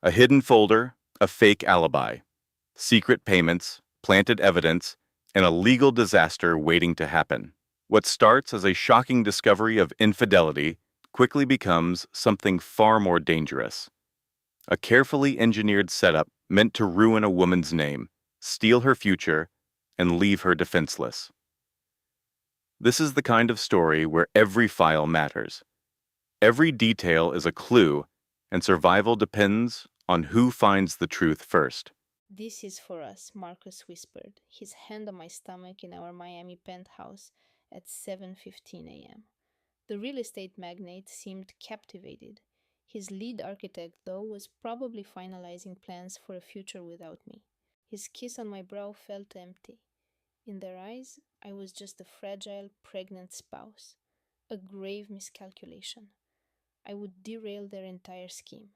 A hidden folder, a fake alibi, secret payments, planted evidence, and a legal disaster waiting to happen. What starts as a shocking discovery of infidelity quickly becomes something far more dangerous. A carefully engineered setup meant to ruin a woman's name, steal her future, and leave her defenseless. This is the kind of story where every file matters. Every detail is a clue, and survival depends on who finds the truth first. This is for us, Marcus whispered, his hand on my stomach in our Miami penthouse at 7:15 a.m. The real estate magnate seemed captivated. His lead architect, though, was probably finalizing plans for a future without me. His kiss on my brow felt empty. In their eyes, I was just a fragile, pregnant spouse. A grave miscalculation. I would derail their entire scheme.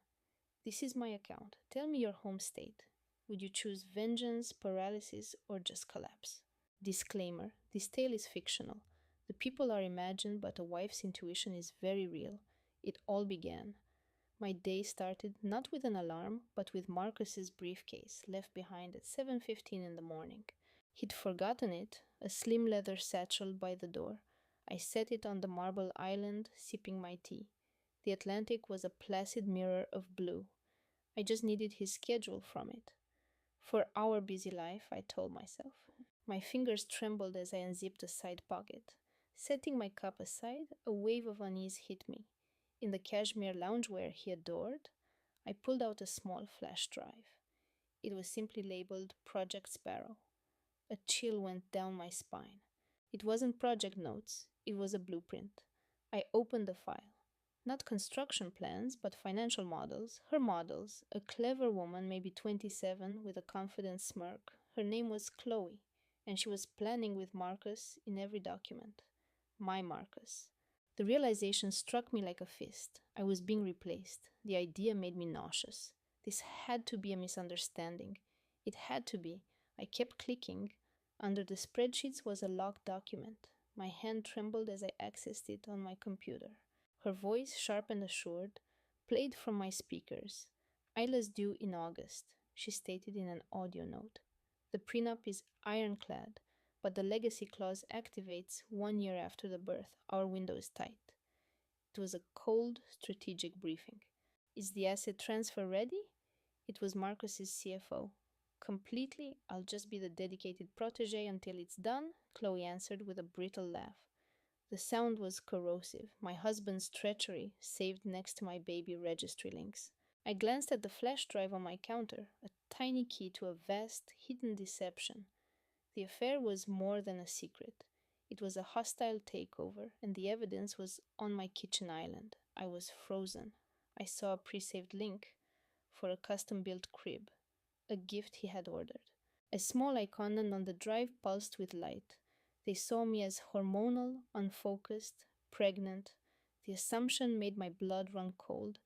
This is my account. Tell me your home state. Would you choose vengeance, paralysis, or just collapse? Disclaimer: this tale is fictional. The people are imagined, but a wife's intuition is very real. It all began. My day started not with an alarm, but with Marcus's briefcase, left behind at 7:15 in the morning. He'd forgotten it, a slim leather satchel by the door. I set it on the marble island, sipping my tea. The Atlantic was a placid mirror of blue. I just needed his schedule from it. For our busy life, I told myself. My fingers trembled as I unzipped a side pocket. Setting my cup aside, a wave of unease hit me. In the cashmere loungewear he adored, I pulled out a small flash drive. It was simply labeled Project Sparrow. A chill went down my spine. It wasn't project notes, it was a blueprint. I opened the file. Not construction plans, but financial models, her models, a clever woman, maybe 27, with a confident smirk. Her name was Chloe, and she was planning with Marcus in every document. My Marcus. The realization struck me like a fist. I was being replaced. The idea made me nauseous. This had to be a misunderstanding. It had to be. I kept clicking. Under the spreadsheets was a locked document. My hand trembled as I accessed it on my computer. Her voice, sharp and assured, played from my speakers. Isla's due in August, she stated in an audio note. The prenup is ironclad, but the legacy clause activates 1 year after the birth. Our window is tight. It was a cold, strategic briefing. Is the asset transfer ready? It was Marcus's CFO. Completely, I'll just be the dedicated protege until it's done, Chloe answered with a brittle laugh. The sound was corrosive, my husband's treachery saved next to my baby registry links. I glanced at the flash drive on my counter, a tiny key to a vast, hidden deception. The affair was more than a secret. It was a hostile takeover, and the evidence was on my kitchen island. I was frozen. I saw a pre saved link for a custom built crib, a gift he had ordered. A small icon on the drive pulsed with light. They saw me as hormonal, unfocused, pregnant. The assumption made my blood run cold.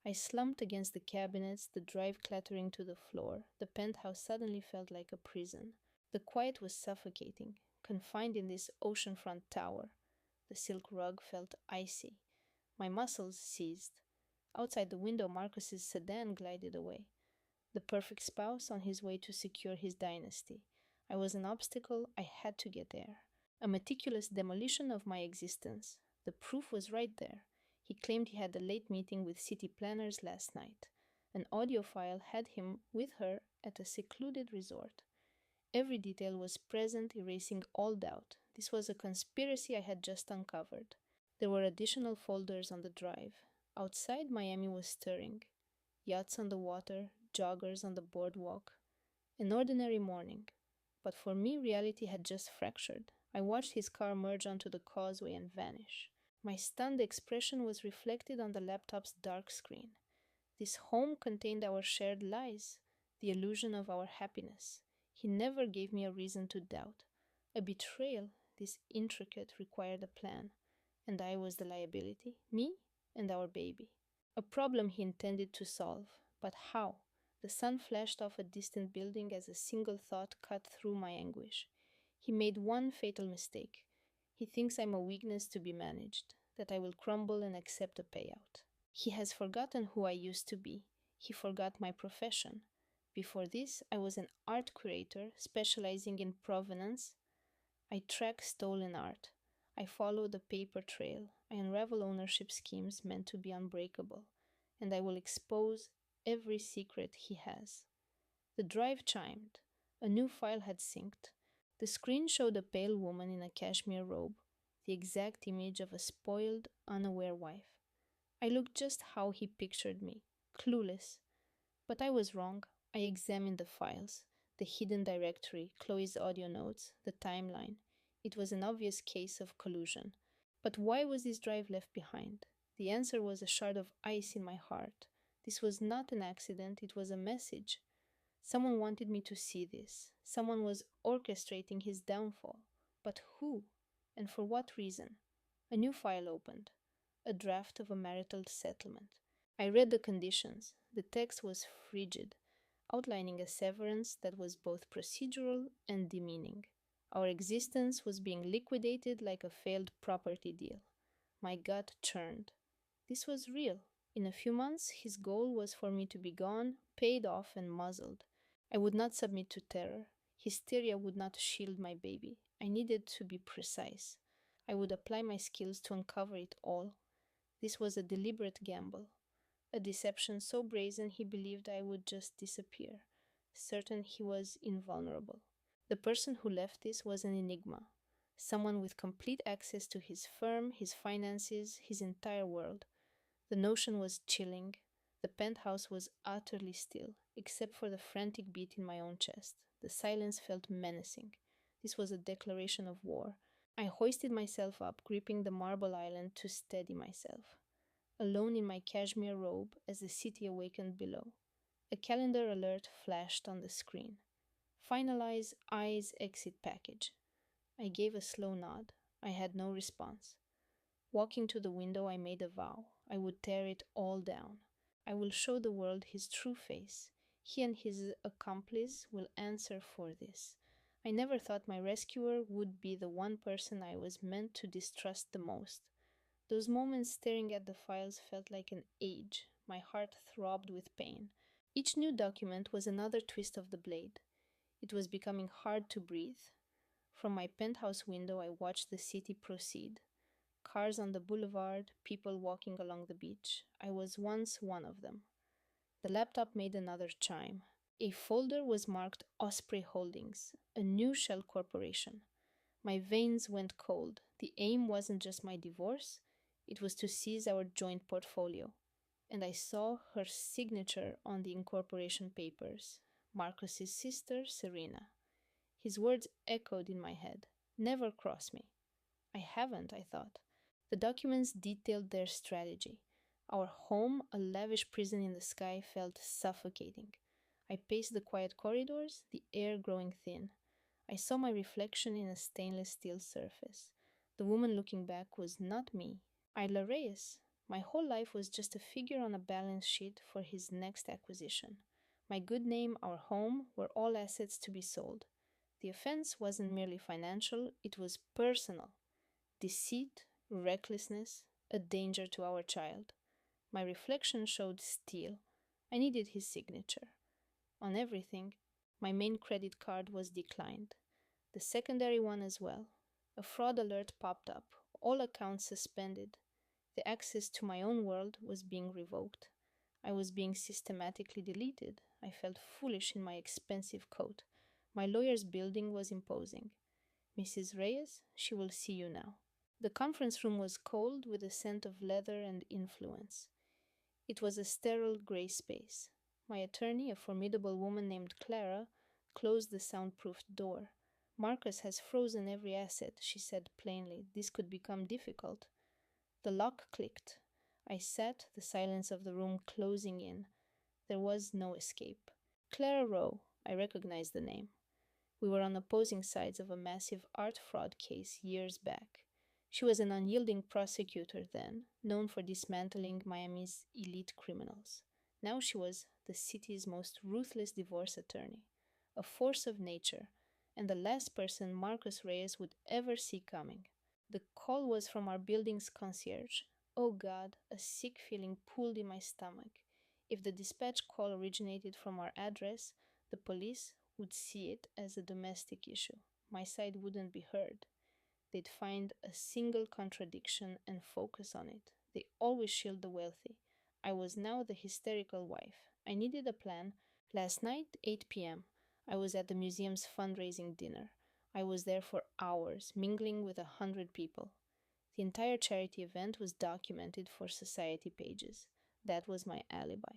I slumped against the cabinets, the drive clattering to the floor. The penthouse suddenly felt like a prison. The quiet was suffocating, confined in this oceanfront tower. The silk rug felt icy. My muscles seized. Outside the window, Marcus's sedan glided away, the perfect spouse on his way to secure his dynasty. I was an obstacle, I had to get there. A meticulous demolition of my existence. The proof was right there. He claimed he had a late meeting with city planners last night. An audio file had him with her at a secluded resort. Every detail was present, erasing all doubt. This was a conspiracy I had just uncovered. There were additional folders on the drive. Outside, Miami was stirring. Yachts on the water, joggers on the boardwalk. An ordinary morning. But for me, reality had just fractured. I watched his car merge onto the causeway and vanish. My stunned expression was reflected on the laptop's dark screen. This home contained our shared lies, the illusion of our happiness. He never gave me a reason to doubt. A betrayal, this intricate, required a plan. And I was the liability, me and our baby. A problem he intended to solve. But how? The sun flashed off a distant building as a single thought cut through my anguish. He made one fatal mistake. He thinks I'm a weakness to be managed, that I will crumble and accept a payout. He has forgotten who I used to be. He forgot my profession. Before this, I was an art curator specializing in provenance. I track stolen art. I follow the paper trail. I unravel ownership schemes meant to be unbreakable. And I will expose every secret he has. The drive chimed. A new file had synced. The screen showed a pale woman in a cashmere robe, the exact image of a spoiled, unaware wife. I looked just how he pictured me, clueless. But I was wrong. I examined the files, the hidden directory, Chloe's audio notes, the timeline. It was an obvious case of collusion. But why was this drive left behind? The answer was a shard of ice in my heart. This was not an accident, it was a message. Someone wanted me to see this. Someone was orchestrating his downfall. But who? And for what reason? A new file opened, a draft of a marital settlement. I read the conditions. The text was frigid, outlining a severance that was both procedural and demeaning. Our existence was being liquidated like a failed property deal. My gut churned. This was real. In a few months, his goal was for me to be gone, paid off, and muzzled. I would not submit to terror. Hysteria would not shield my baby. I needed to be precise. I would apply my skills to uncover it all. This was a deliberate gamble, a deception so brazen he believed I would just disappear, certain he was invulnerable. The person who left this was an enigma, someone with complete access to his firm, his finances, his entire world. The notion was chilling. The penthouse was utterly still, except for the frantic beat in my own chest. The silence felt menacing. This was a declaration of war. I hoisted myself up, gripping the marble island to steady myself, alone in my cashmere robe as the city awakened below. A calendar alert flashed on the screen. Finalize eyes exit package. I gave a slow nod. I had no response. Walking to the window, I made a vow. I would tear it all down. I will show the world his true face. He and his accomplice will answer for this. I never thought my rescuer would be the one person I was meant to distrust the most. Those moments staring at the files felt like an age. My heart throbbed with pain. Each new document was another twist of the blade. It was becoming hard to breathe. From my penthouse window, I watched the city proceed. Cars on the boulevard, people walking along the beach. I was once one of them. The laptop made another chime. A folder was marked Osprey Holdings, a new shell corporation. My veins went cold. The aim wasn't just my divorce, it was to seize our joint portfolio. And I saw her signature on the incorporation papers, Marcus's sister, Serena. His words echoed in my head. Never cross me. I haven't, I thought. The documents detailed their strategy. Our home, a lavish prison in the sky, felt suffocating. I paced the quiet corridors, the air growing thin. I saw my reflection in a stainless steel surface. The woman looking back was not me. Isla Reyes. My whole life was just a figure on a balance sheet for his next acquisition. My good name, our home, were all assets to be sold. The offense wasn't merely financial, it was personal. Deceit, recklessness, a danger to our child. My reflection showed steel. I needed his signature. On everything, my main credit card was declined. The secondary one as well. A fraud alert popped up. All accounts suspended. The access to my own world was being revoked. I was being systematically deleted. I felt foolish in my expensive coat. My lawyer's building was imposing. Mrs. Reyes, she will see you now. The conference room was cold with a scent of leather and influence. It was a sterile gray space. My attorney, a formidable woman named Clara, closed the soundproofed door. Marcus has frozen every asset, she said plainly. This could become difficult. The lock clicked. I sat, the silence of the room closing in. There was no escape. Clara Rowe, I recognized the name. We were on opposing sides of a massive art fraud case years back. She was an unyielding prosecutor then, known for dismantling Miami's elite criminals. Now she was the city's most ruthless divorce attorney, a force of nature, and the last person Marcus Reyes would ever see coming. The call was from our building's concierge. Oh God, a sick feeling pooled in my stomach. If the dispatch call originated from our address, the police would see it as a domestic issue. My side wouldn't be heard. They'd find a single contradiction and focus on it. They always shield the wealthy. I was now the hysterical wife. I needed a plan. Last night, 8 p.m., I was at the museum's fundraising dinner. I was there for hours, mingling with 100 people. The entire charity event was documented for society pages. That was my alibi.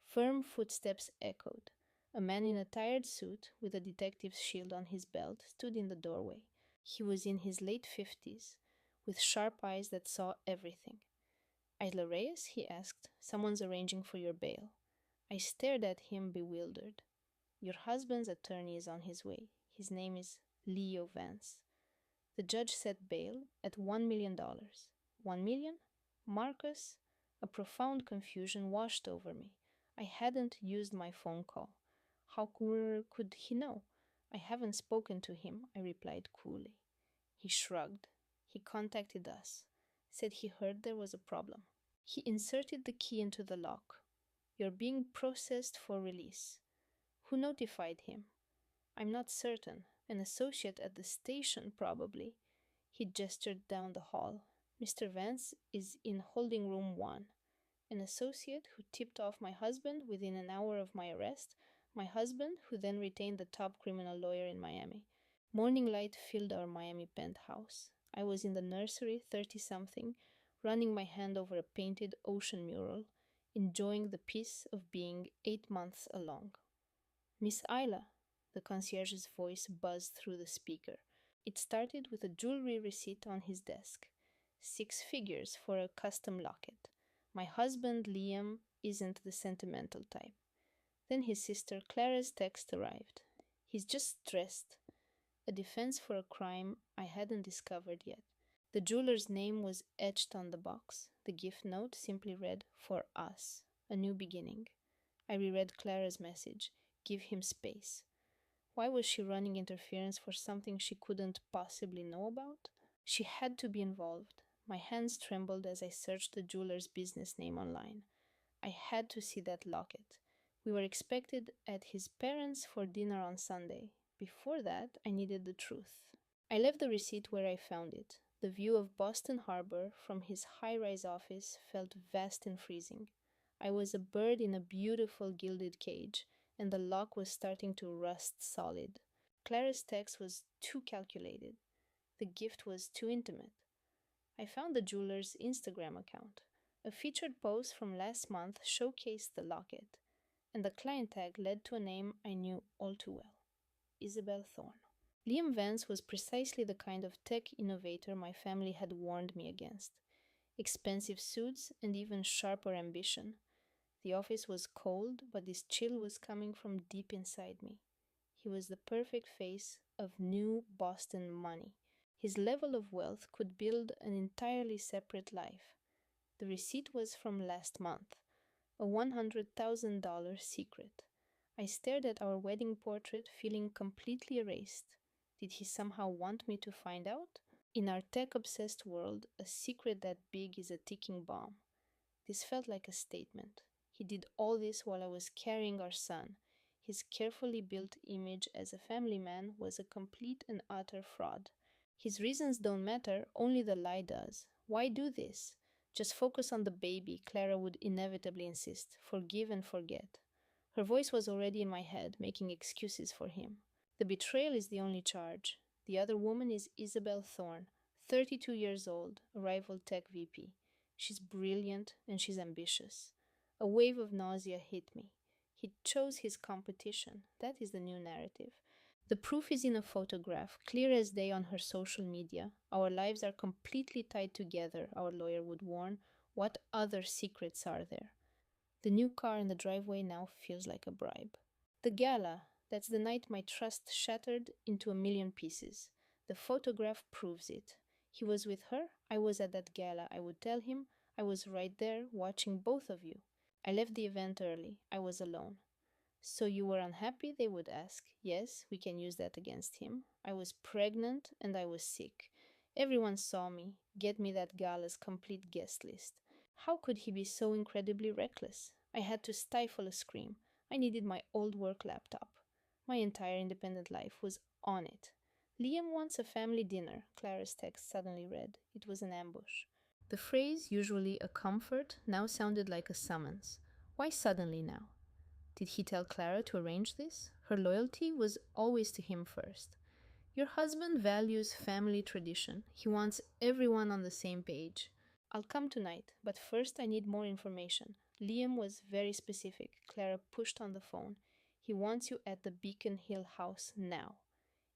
Firm footsteps echoed. A man in a tired suit, with a detective's shield on his belt, stood in the doorway. He was in his late 50s, with sharp eyes that saw everything. Isla Reyes? He asked. Someone's arranging for your bail. I stared at him, bewildered. Your husband's attorney is on his way. His name is Leo Vance. The judge set bail at $1 million. 1 million? Marcus? A profound confusion washed over me. I hadn't used my phone call. How could he know? I haven't spoken to him, I replied coolly. He shrugged. He contacted us. Said he heard there was a problem. He inserted the key into the lock. You're being processed for release. Who notified him? I'm not certain. An associate at the station, probably. He gestured down the hall. Mr. Vance is in holding room 1. An associate who tipped off my husband within an hour of my arrest, my husband who then retained the top criminal lawyer in Miami. Morning light filled our Miami penthouse. I was in the nursery, 30-something, running my hand over a painted ocean mural, enjoying the peace of being 8 months along. Miss Isla, the concierge's voice buzzed through the speaker. It started with a jewelry receipt on his desk. 6 figures for a custom locket. My husband, Liam, isn't the sentimental type. Then his sister Clara's text arrived. He's just stressed. A defense for a crime I hadn't discovered yet. The jeweler's name was etched on the box. The gift note simply read, "For us, a new beginning." I reread Clara's message. Give him space. Why was she running interference for something she couldn't possibly know about? She had to be involved. My hands trembled as I searched the jeweler's business name online. I had to see that locket. We were expected at his parents' for dinner on Sunday. Before that, I needed the truth. I left the receipt where I found it. The view of Boston Harbor from his high-rise office felt vast and freezing. I was a bird in a beautiful gilded cage, and the lock was starting to rust solid. Clara's text was too calculated. The gift was too intimate. I found the jeweler's Instagram account. A featured post from last month showcased the locket, and the client tag led to a name I knew all too well: Isabel Thorne. Liam Vance was precisely the kind of tech innovator my family had warned me against. Expensive suits and even sharper ambition. The office was cold, but this chill was coming from deep inside me. He was the perfect face of new Boston money. His level of wealth could build an entirely separate life. The receipt was from last month, a $100,000 secret. I stared at our wedding portrait, feeling completely erased. Did he somehow want me to find out? In our tech-obsessed world, a secret that big is a ticking bomb. This felt like a statement. He did all this while I was carrying our son. His carefully built image as a family man was a complete and utter fraud. His reasons don't matter, only the lie does. Why do this? Just focus on the baby, Clara would inevitably insist. Forgive and forget. Her voice was already in my head, making excuses for him. The betrayal is the only charge. The other woman is Isabel Thorne, 32 years old, a rival tech VP. She's brilliant and she's ambitious. A wave of nausea hit me. He chose his competition. That is the new narrative. The proof is in a photograph, clear as day on her social media. Our lives are completely tied together, our lawyer would warn. What other secrets are there? The new car in the driveway now feels like a bribe. The gala, that's the night my trust shattered into a million pieces. The photograph proves it. He was with her, I was at that gala, I would tell him. I was right there, watching both of you. I left the event early. I was alone. So you were unhappy, they would ask. Yes, we can use that against him. I was pregnant and I was sick. Everyone saw me. Get me that gala's complete guest list. How could he be so incredibly reckless? I had to stifle a scream. I needed my old work laptop. My entire independent life was on it. Liam wants a family dinner, Clara's text suddenly read. It was an ambush. The phrase, usually a comfort, now sounded like a summons. Why suddenly now? Did he tell Clara to arrange this? Her loyalty was always to him first. Your husband values family tradition. He wants everyone on the same page. I'll come tonight, but first I need more information. Liam was very specific. Clara pushed on the phone. He wants you at the Beacon Hill house now.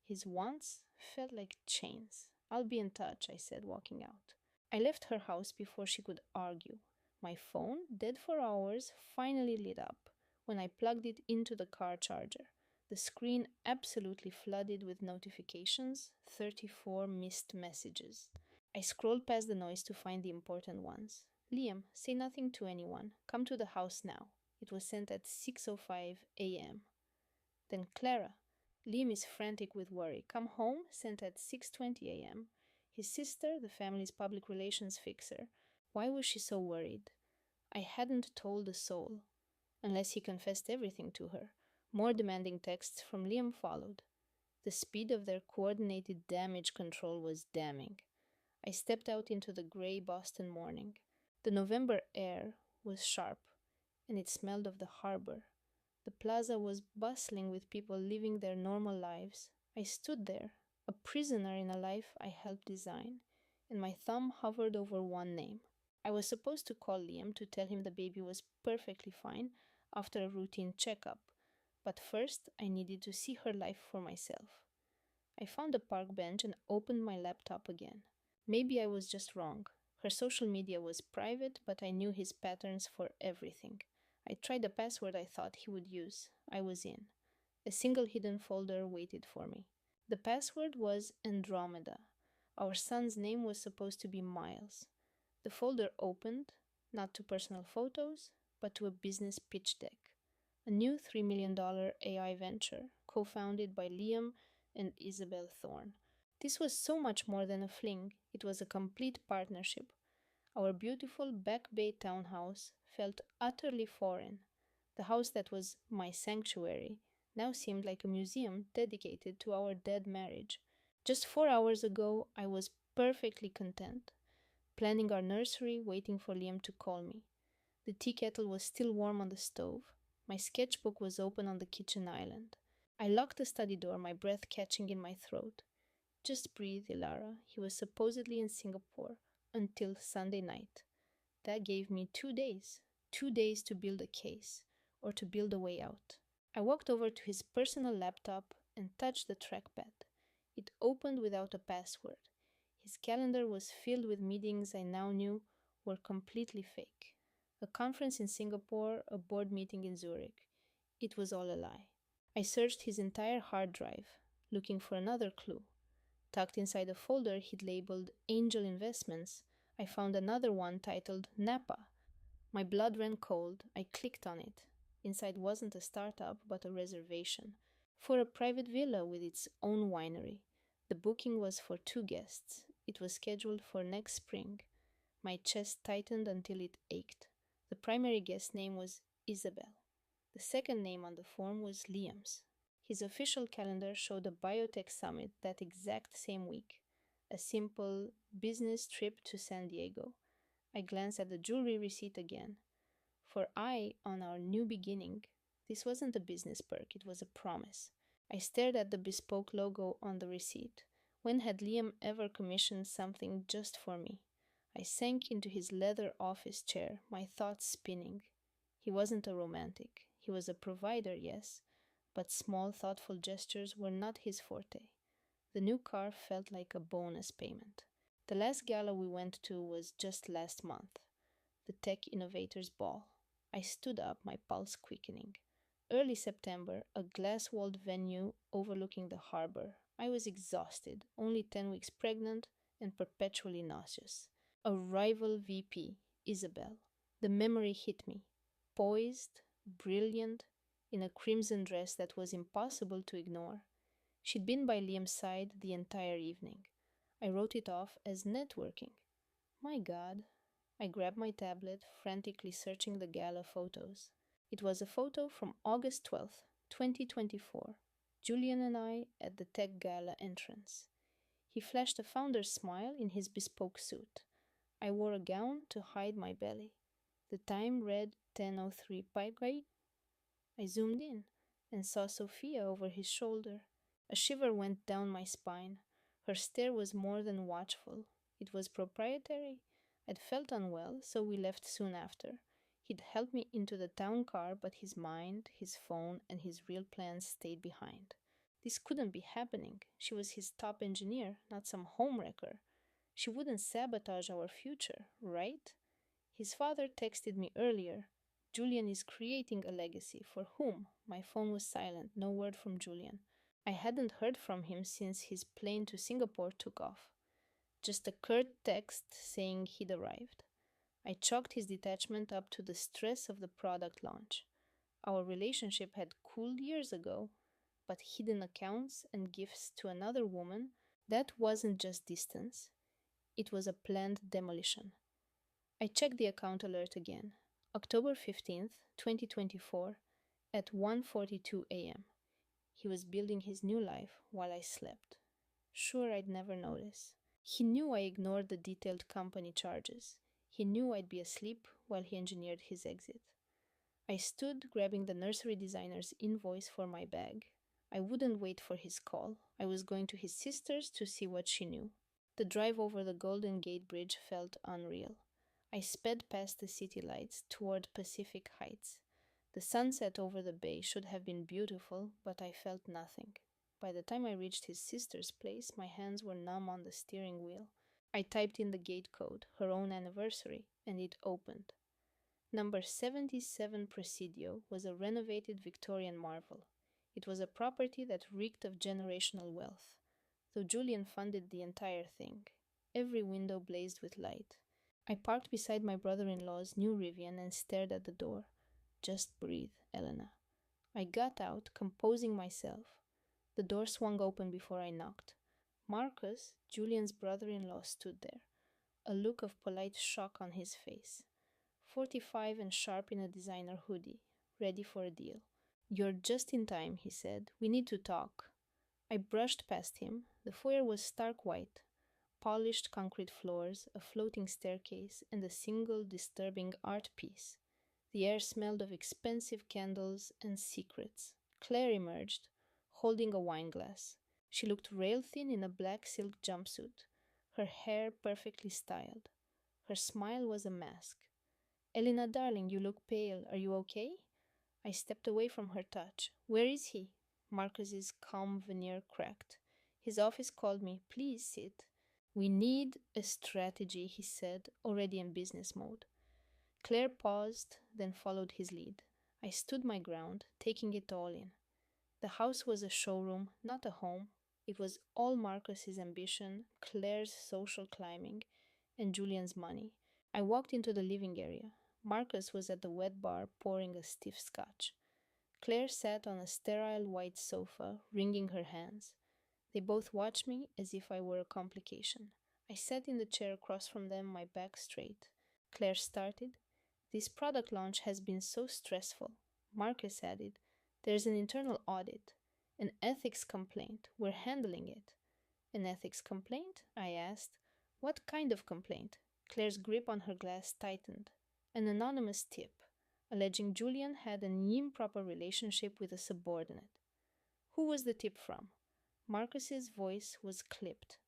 His wants felt like chains. I'll be in touch, I said, walking out. I left her house before she could argue. My phone, dead for hours, finally lit up when I plugged it into the car charger. The screen absolutely flooded with notifications, 34 missed messages. I scrolled past the noise to find the important ones. Liam, say nothing to anyone. Come to the house now. It was sent at 6:05 a.m. Then Clara. Liam is frantic with worry. Come home, sent at 6:20 a.m. His sister, the family's public relations fixer. Why was she so worried? I hadn't told a soul, unless he confessed everything to her. More demanding texts from Liam followed. The speed of their coordinated damage control was damning. I stepped out into the gray Boston morning. The November air was sharp, and it smelled of the harbor. The plaza was bustling with people living their normal lives. I stood there, a prisoner in a life I helped design, and my thumb hovered over one name. I was supposed to call Liam to tell him the baby was perfectly fine after a routine checkup, but first I needed to see her life for myself. I found a park bench and opened my laptop again. Maybe I was just wrong. Her social media was private, but I knew his patterns for everything. I tried the password I thought he would use. I was in. A single hidden folder waited for me. The password was Andromeda. Our son's name was supposed to be Miles. The folder opened, not to personal photos, but to a business pitch deck. A new $3 million AI venture, co-founded by Liam and Isabel Thorne. This was so much more than a fling. It was a complete partnership. Our beautiful Back Bay townhouse felt utterly foreign. The house that was my sanctuary now seemed like a museum dedicated to our dead marriage. Just 4 hours ago, I was perfectly content, planning our nursery, waiting for Liam to call me. The tea kettle was still warm on the stove. My sketchbook was open on the kitchen island. I locked the study door, my breath catching in my throat. Just breathe, Ilara. He was supposedly in Singapore until Sunday night. That gave me 2 days. 2 days to build a case, or to build a way out. I walked over to his personal laptop and touched the trackpad. It opened without a password. His calendar was filled with meetings I now knew were completely fake. A conference in Singapore, a board meeting in Zurich. It was all a lie. I searched his entire hard drive, looking for another clue. Tucked inside a folder he'd labeled Angel Investments, I found another one titled Napa. My blood ran cold. I clicked on it. Inside wasn't a startup, but a reservation for a private villa with its own winery. The booking was for 2 guests. It was scheduled for next spring. My chest tightened until it ached. The primary guest name was Isabel. The second name on the form was Liam's. His official calendar showed a biotech summit that exact same week, a simple business trip to San Diego. I glanced at the jewelry receipt again. For on our new beginning, this wasn't a business perk, it was a promise. I stared at the bespoke logo on the receipt. When had Liam ever commissioned something just for me? I sank into his leather office chair, my thoughts spinning. He wasn't a romantic. He was a provider, yes, but small, thoughtful gestures were not his forte. The new car felt like a bonus payment. The last gala we went to was just last month, the Tech Innovators Ball. I stood up, my pulse quickening. Early September, a glass-walled venue overlooking the harbor. I was exhausted, only 10 weeks pregnant and perpetually nauseous. A rival VP, Isabel. The memory hit me. Poised, brilliant, in a crimson dress that was impossible to ignore. She'd been by Liam's side the entire evening. I wrote it off as networking. My God, I grabbed my tablet, frantically searching the gala photos. It was a photo from August 12th, 2024. Julian and I at the Tech Gala entrance. He flashed a founder's smile in his bespoke suit. I wore a gown to hide my belly. The time read 10:03 Pygate. I zoomed in and saw Sophia over his shoulder. A shiver went down my spine. Her stare was more than watchful. It was proprietary. I'd felt unwell, so we left soon after. He'd helped me into the town car, but his mind, his phone, and his real plans stayed behind. This couldn't be happening. She was his top engineer, not some homewrecker. She wouldn't sabotage our future, right? His father texted me earlier. Julian is creating a legacy. For whom? My phone was silent, no word from Julian. I hadn't heard from him since his plane to Singapore took off. Just a curt text saying he'd arrived. I chalked his detachment up to the stress of the product launch. Our relationship had cooled years ago, but hidden accounts and gifts to another woman, that wasn't just distance. It was a planned demolition. I checked the account alert again. October 15th, 2024, at 1:42 a.m. He was building his new life while I slept. Sure, I'd never notice. He knew I ignored the detailed company charges. He knew I'd be asleep while he engineered his exit. I stood grabbing the nursery designer's invoice for my bag. I wouldn't wait for his call. I was going to his sister's to see what she knew. The drive over the Golden Gate Bridge felt unreal. I sped past the city lights toward Pacific Heights. The sunset over the bay should have been beautiful, but I felt nothing. By the time I reached his sister's place, my hands were numb on the steering wheel. I typed in the gate code, her own anniversary, and it opened. Number 77 Presidio was a renovated Victorian marvel. It was a property that reeked of generational wealth. Though Julian funded the entire thing, every window blazed with light. I parked beside my brother-in-law's new Rivian and stared at the door. Just breathe, Elena. I got out, composing myself. The door swung open before I knocked. Marcus, Julian's brother-in-law, stood there, a look of polite shock on his face. 45 and sharp in a designer hoodie, ready for a deal. You're just in time, he said. We need to talk. I brushed past him. The foyer was stark white. Polished concrete floors, a floating staircase, and a single disturbing art piece. The air smelled of expensive candles and secrets. Claire emerged, holding a wine glass. She looked rail thin in a black silk jumpsuit, her hair perfectly styled. Her smile was a mask. Elena, darling, you look pale. Are you okay? I stepped away from her touch. Where is he? Marcus's calm veneer cracked. His office called me. Please sit. We need a strategy, he said, already in business mode. Claire paused, then followed his lead. I stood my ground, taking it all in. The house was a showroom, not a home. It was all Marcus's ambition, Claire's social climbing, and Julian's money. I walked into the living area. Marcus was at the wet bar pouring a stiff scotch. Claire sat on a sterile white sofa, wringing her hands. They both watched me as if I were a complication. I sat in the chair across from them, my back straight. Claire started. This product launch has been so stressful. Marcus added, there's an internal audit, an ethics complaint. We're handling it. An ethics complaint? I asked. What kind of complaint? Claire's grip on her glass tightened. An anonymous tip, alleging Julian had an improper relationship with a subordinate. Who was the tip from? Marcus's voice was clipped.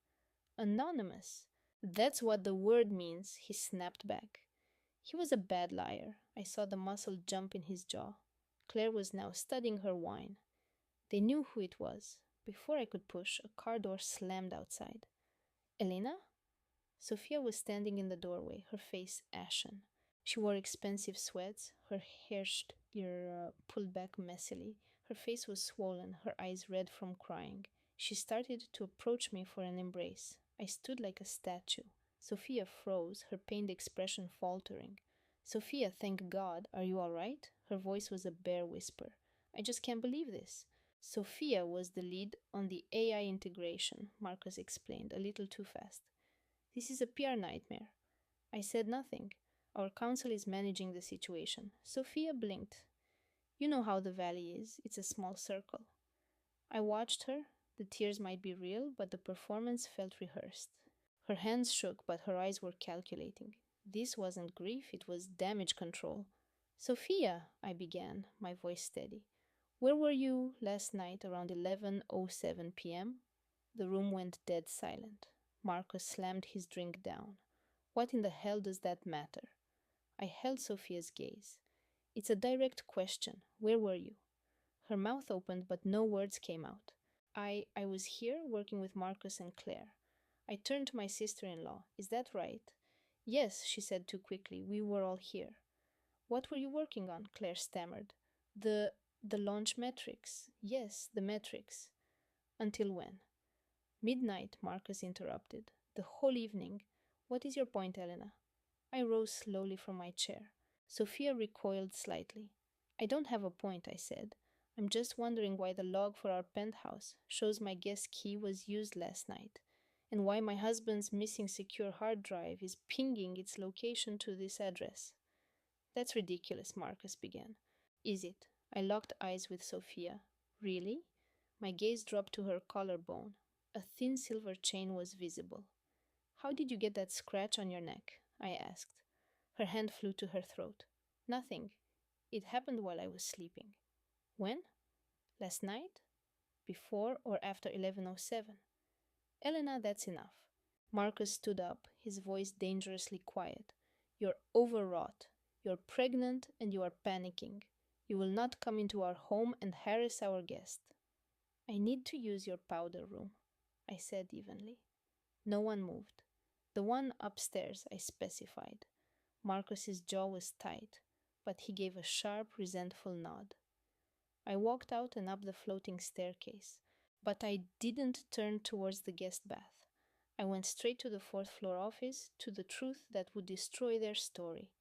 Anonymous. That's what the word means, he snapped back. He was a bad liar. I saw the muscle jump in his jaw. Claire was now studying her wine. They knew who it was. Before I could push, a car door slammed outside. Elena? Sophia was standing in the doorway, her face ashen. She wore expensive sweats, her hair pulled back messily. Her face was swollen, her eyes red from crying. She started to approach me for an embrace. I stood like a statue. Sophia froze, her pained expression faltering. Sophia, thank God, are you all right? Her voice was a bare whisper. I just can't believe this. Sophia was the lead on the AI integration, Marcus explained, a little too fast. This is a PR nightmare. I said nothing. Our counsel is managing the situation. Sophia blinked. You know how the valley is, it's a small circle. I watched her. The tears might be real, but the performance felt rehearsed. Her hands shook, but her eyes were calculating. This wasn't grief, it was damage control. Sophia, I began, my voice steady. Where were you last night around 11:07 p.m.? The room went dead silent. Marcus slammed his drink down. What in the hell does that matter? I held Sophia's gaze. It's a direct question. Where were you? Her mouth opened, but no words came out. I was here working with Marcus and Claire. I turned to my sister-in-law. Is that right? Yes, she said too quickly. We were all here. What were you working on? Claire stammered. The launch metrics. Yes, the metrics. Until when? Midnight, Marcus interrupted. The whole evening. What is your point, Elena? I rose slowly from my chair. Sophia recoiled slightly. I don't have a point, I said. I'm just wondering why the log for our penthouse shows my guest key was used last night, and why my husband's missing secure hard drive is pinging its location to this address. That's ridiculous, Marcus began. Is it? I locked eyes with Sophia. Really? My gaze dropped to her collarbone. A thin silver chain was visible. How did you get that scratch on your neck? I asked. Her hand flew to her throat. Nothing. It happened while I was sleeping. When? Last night? Before or after 11:07? Elena, that's enough. Marcus stood up, his voice dangerously quiet. You're overwrought. You're pregnant and you are panicking. You will not come into our home and harass our guest. I need to use your powder room, I said evenly. No one moved. The one upstairs, I specified. Marcus's jaw was tight, but he gave a sharp, resentful nod. I walked out and up the floating staircase, but I didn't turn towards the guest bath. I went straight to the fourth floor office, to the truth that would destroy their story.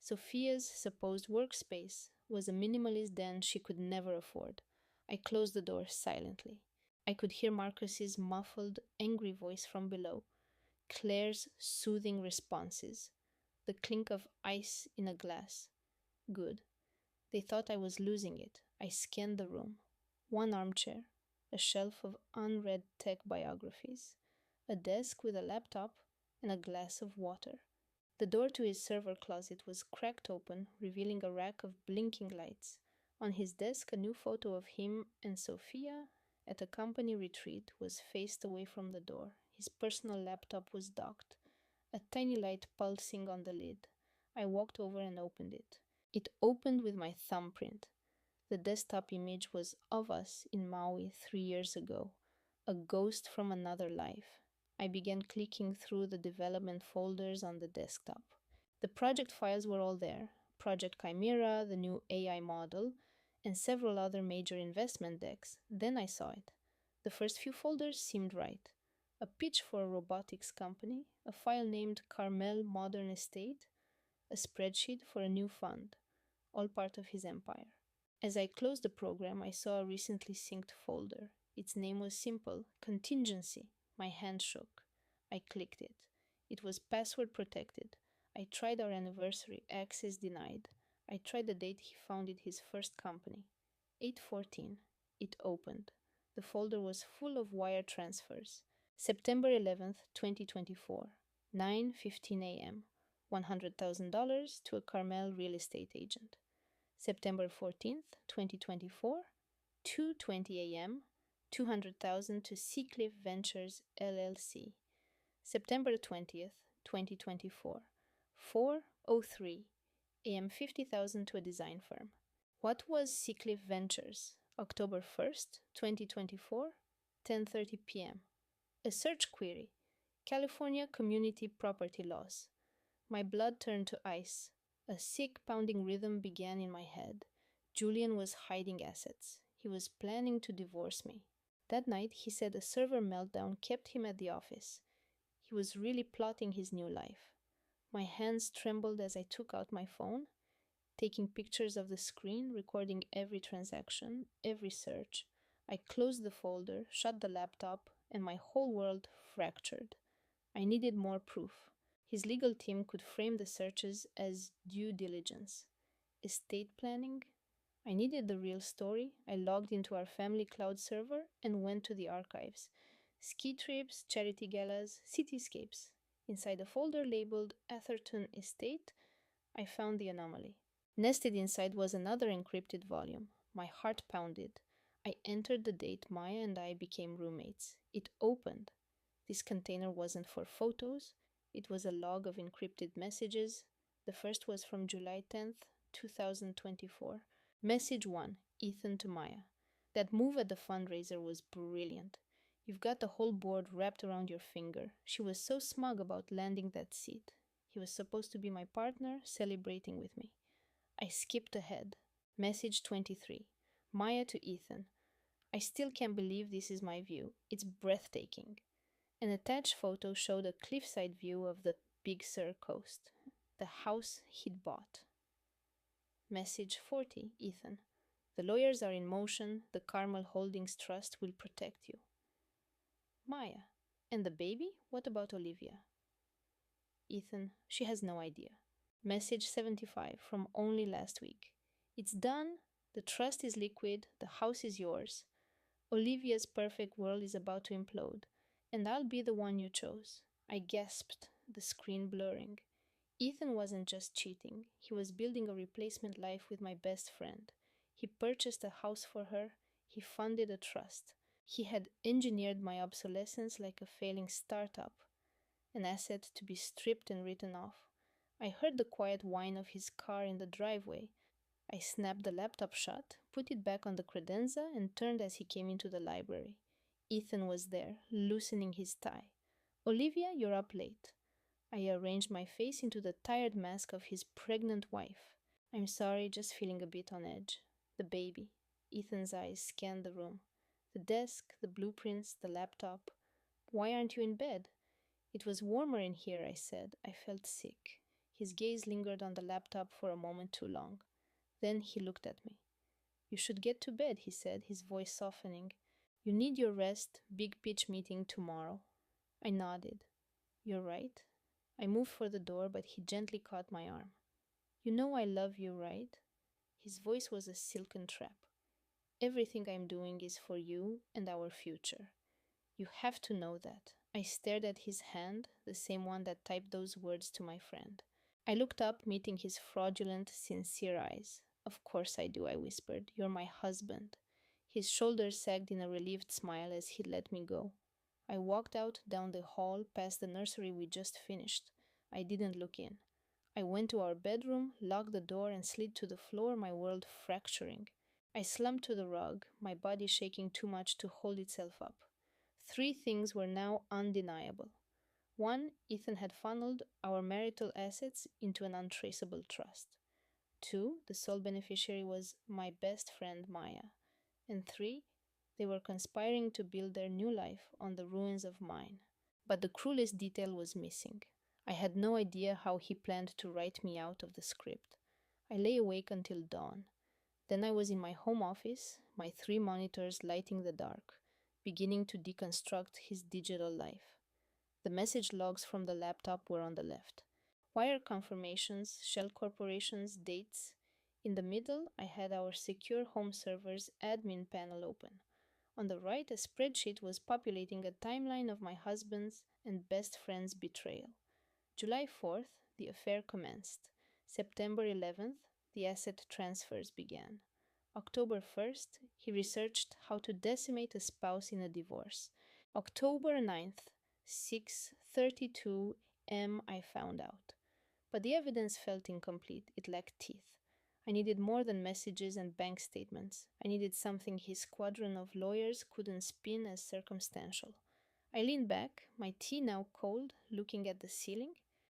Sophia's supposed workspace was a minimalist den she could never afford. I closed the door silently. I could hear Marcus's muffled, angry voice from below, Claire's soothing responses, the clink of ice in a glass. Good. They thought I was losing it. I scanned the room. One armchair, a shelf of unread tech biographies, a desk with a laptop, and a glass of water. The door to his server closet was cracked open, revealing a rack of blinking lights. On his desk, a new photo of him and Sophia at a company retreat was faced away from the door. His personal laptop was docked, a tiny light pulsing on the lid. I walked over and opened it. It opened with my thumbprint. The desktop image was of us in Maui 3 years ago, a ghost from another life. I began clicking through the development folders on the desktop. The project files were all there, Project Chimera, the new AI model, and several other major investment decks. Then I saw it. The first few folders seemed right. A pitch for a robotics company, a file named Carmel Modern Estate, a spreadsheet for a new fund, all part of his empire. As I closed the program, I saw a recently synced folder. Its name was simple, Contingency. My hand shook. I clicked it. It was password protected. I tried our anniversary, access denied. I tried the date he founded his first company. 8/14. It opened. The folder was full of wire transfers. September 11th, 2024, 9:15 a.m. $100,000 to a Carmel real estate agent. September 14th, 2024, 2:20 a.m., $200,000 to Seacliff Ventures LLC. September 20th, 2024, 4:03 a.m., $50,000 to a design firm. What was Seacliff Ventures? October 1st, 2024, 10:30 p.m. A search query. California Community Property Laws. My blood turned to ice. A sick pounding rhythm began in my head. Julian was hiding assets. He was planning to divorce me. That night, he said a server meltdown kept him at the office. He was really plotting his new life. My hands trembled as I took out my phone, taking pictures of the screen, recording every transaction, every search. I closed the folder, shut the laptop, and my whole world fractured. I needed more proof. His legal team could frame the searches as due diligence. Estate planning? I needed the real story. I logged into our family cloud server and went to the archives. Ski trips, charity galas, cityscapes. Inside a folder labeled Atherton Estate, I found the anomaly. Nested inside was another encrypted volume. My heart pounded. I entered the date Maya and I became roommates. It opened. This container wasn't for photos, it was a log of encrypted messages. The first was from July 10th, 2024. Message 1, Ethan to Maya. That move at the fundraiser was brilliant. You've got the whole board wrapped around your finger. She was so smug about landing that seat. He was supposed to be my partner, celebrating with me. I skipped ahead. Message 23, Maya to Ethan. I still can't believe this is my view. It's breathtaking. An attached photo showed a cliffside view of the Big Sur coast, the house he'd bought. Message 40, Ethan. The lawyers are in motion. The Carmel Holdings Trust will protect you. Maya. And the baby? What about Olivia? Ethan. She has no idea. Message 75 from only last week. It's done. The trust is liquid. The house is yours. Olivia's perfect world is about to implode, and I'll be the one you chose. I gasped, the screen blurring. Ethan wasn't just cheating, he was building a replacement life with my best friend. He purchased a house for her, he funded a trust. He had engineered my obsolescence like a failing startup, an asset to be stripped and written off. I heard the quiet whine of his car in the driveway. I snapped the laptop shut, put it back on the credenza, and turned as he came into the library. Ethan was there, loosening his tie. Olivia, you're up late. I arranged my face into the tired mask of his pregnant wife. I'm sorry, just feeling a bit on edge. The baby. Ethan's eyes scanned the room. The desk, the blueprints, the laptop. Why aren't you in bed? It was warmer in here, I said. I felt sick. His gaze lingered on the laptop for a moment too long. Then he looked at me. You should get to bed, he said, his voice softening. You need your rest, big pitch meeting tomorrow. I nodded. You're right. I moved for the door, but he gently caught my arm. You know I love you, right? His voice was a silken trap. Everything I'm doing is for you and our future. You have to know that. I stared at his hand, the same one that typed those words to my friend. I looked up, meeting his fraudulent, sincere eyes. Of course I do, I whispered. You're my husband. His shoulders sagged in a relieved smile as he let me go. I walked out down the hall past the nursery we just finished. I didn't look in. I went to our bedroom, locked the door, and slid to the floor, my world fracturing. I slumped to the rug, my body shaking too much to hold itself up. 3 things were now undeniable. 1, Ethan had funneled our marital assets into an untraceable trust. 2, the sole beneficiary was my best friend Maya. And 3, they were conspiring to build their new life on the ruins of mine. But the cruelest detail was missing. I had no idea how he planned to write me out of the script. I lay awake until dawn. Then I was in my home office, my 3 monitors lighting the dark, beginning to deconstruct his digital life. The message logs from the laptop were on the left. Wire confirmations, shell corporations, dates. In the middle, I had our secure home server's admin panel open. On the right, a spreadsheet was populating a timeline of my husband's and best friend's betrayal. July 4th, the affair commenced. September 11th, the asset transfers began. October 1st, he researched how to decimate a spouse in a divorce. October 9th, 6:32 m. I found out. But the evidence felt incomplete. It lacked teeth. I needed more than messages and bank statements. I needed something his squadron of lawyers couldn't spin as circumstantial. I leaned back, my tea now cold, looking at the ceiling,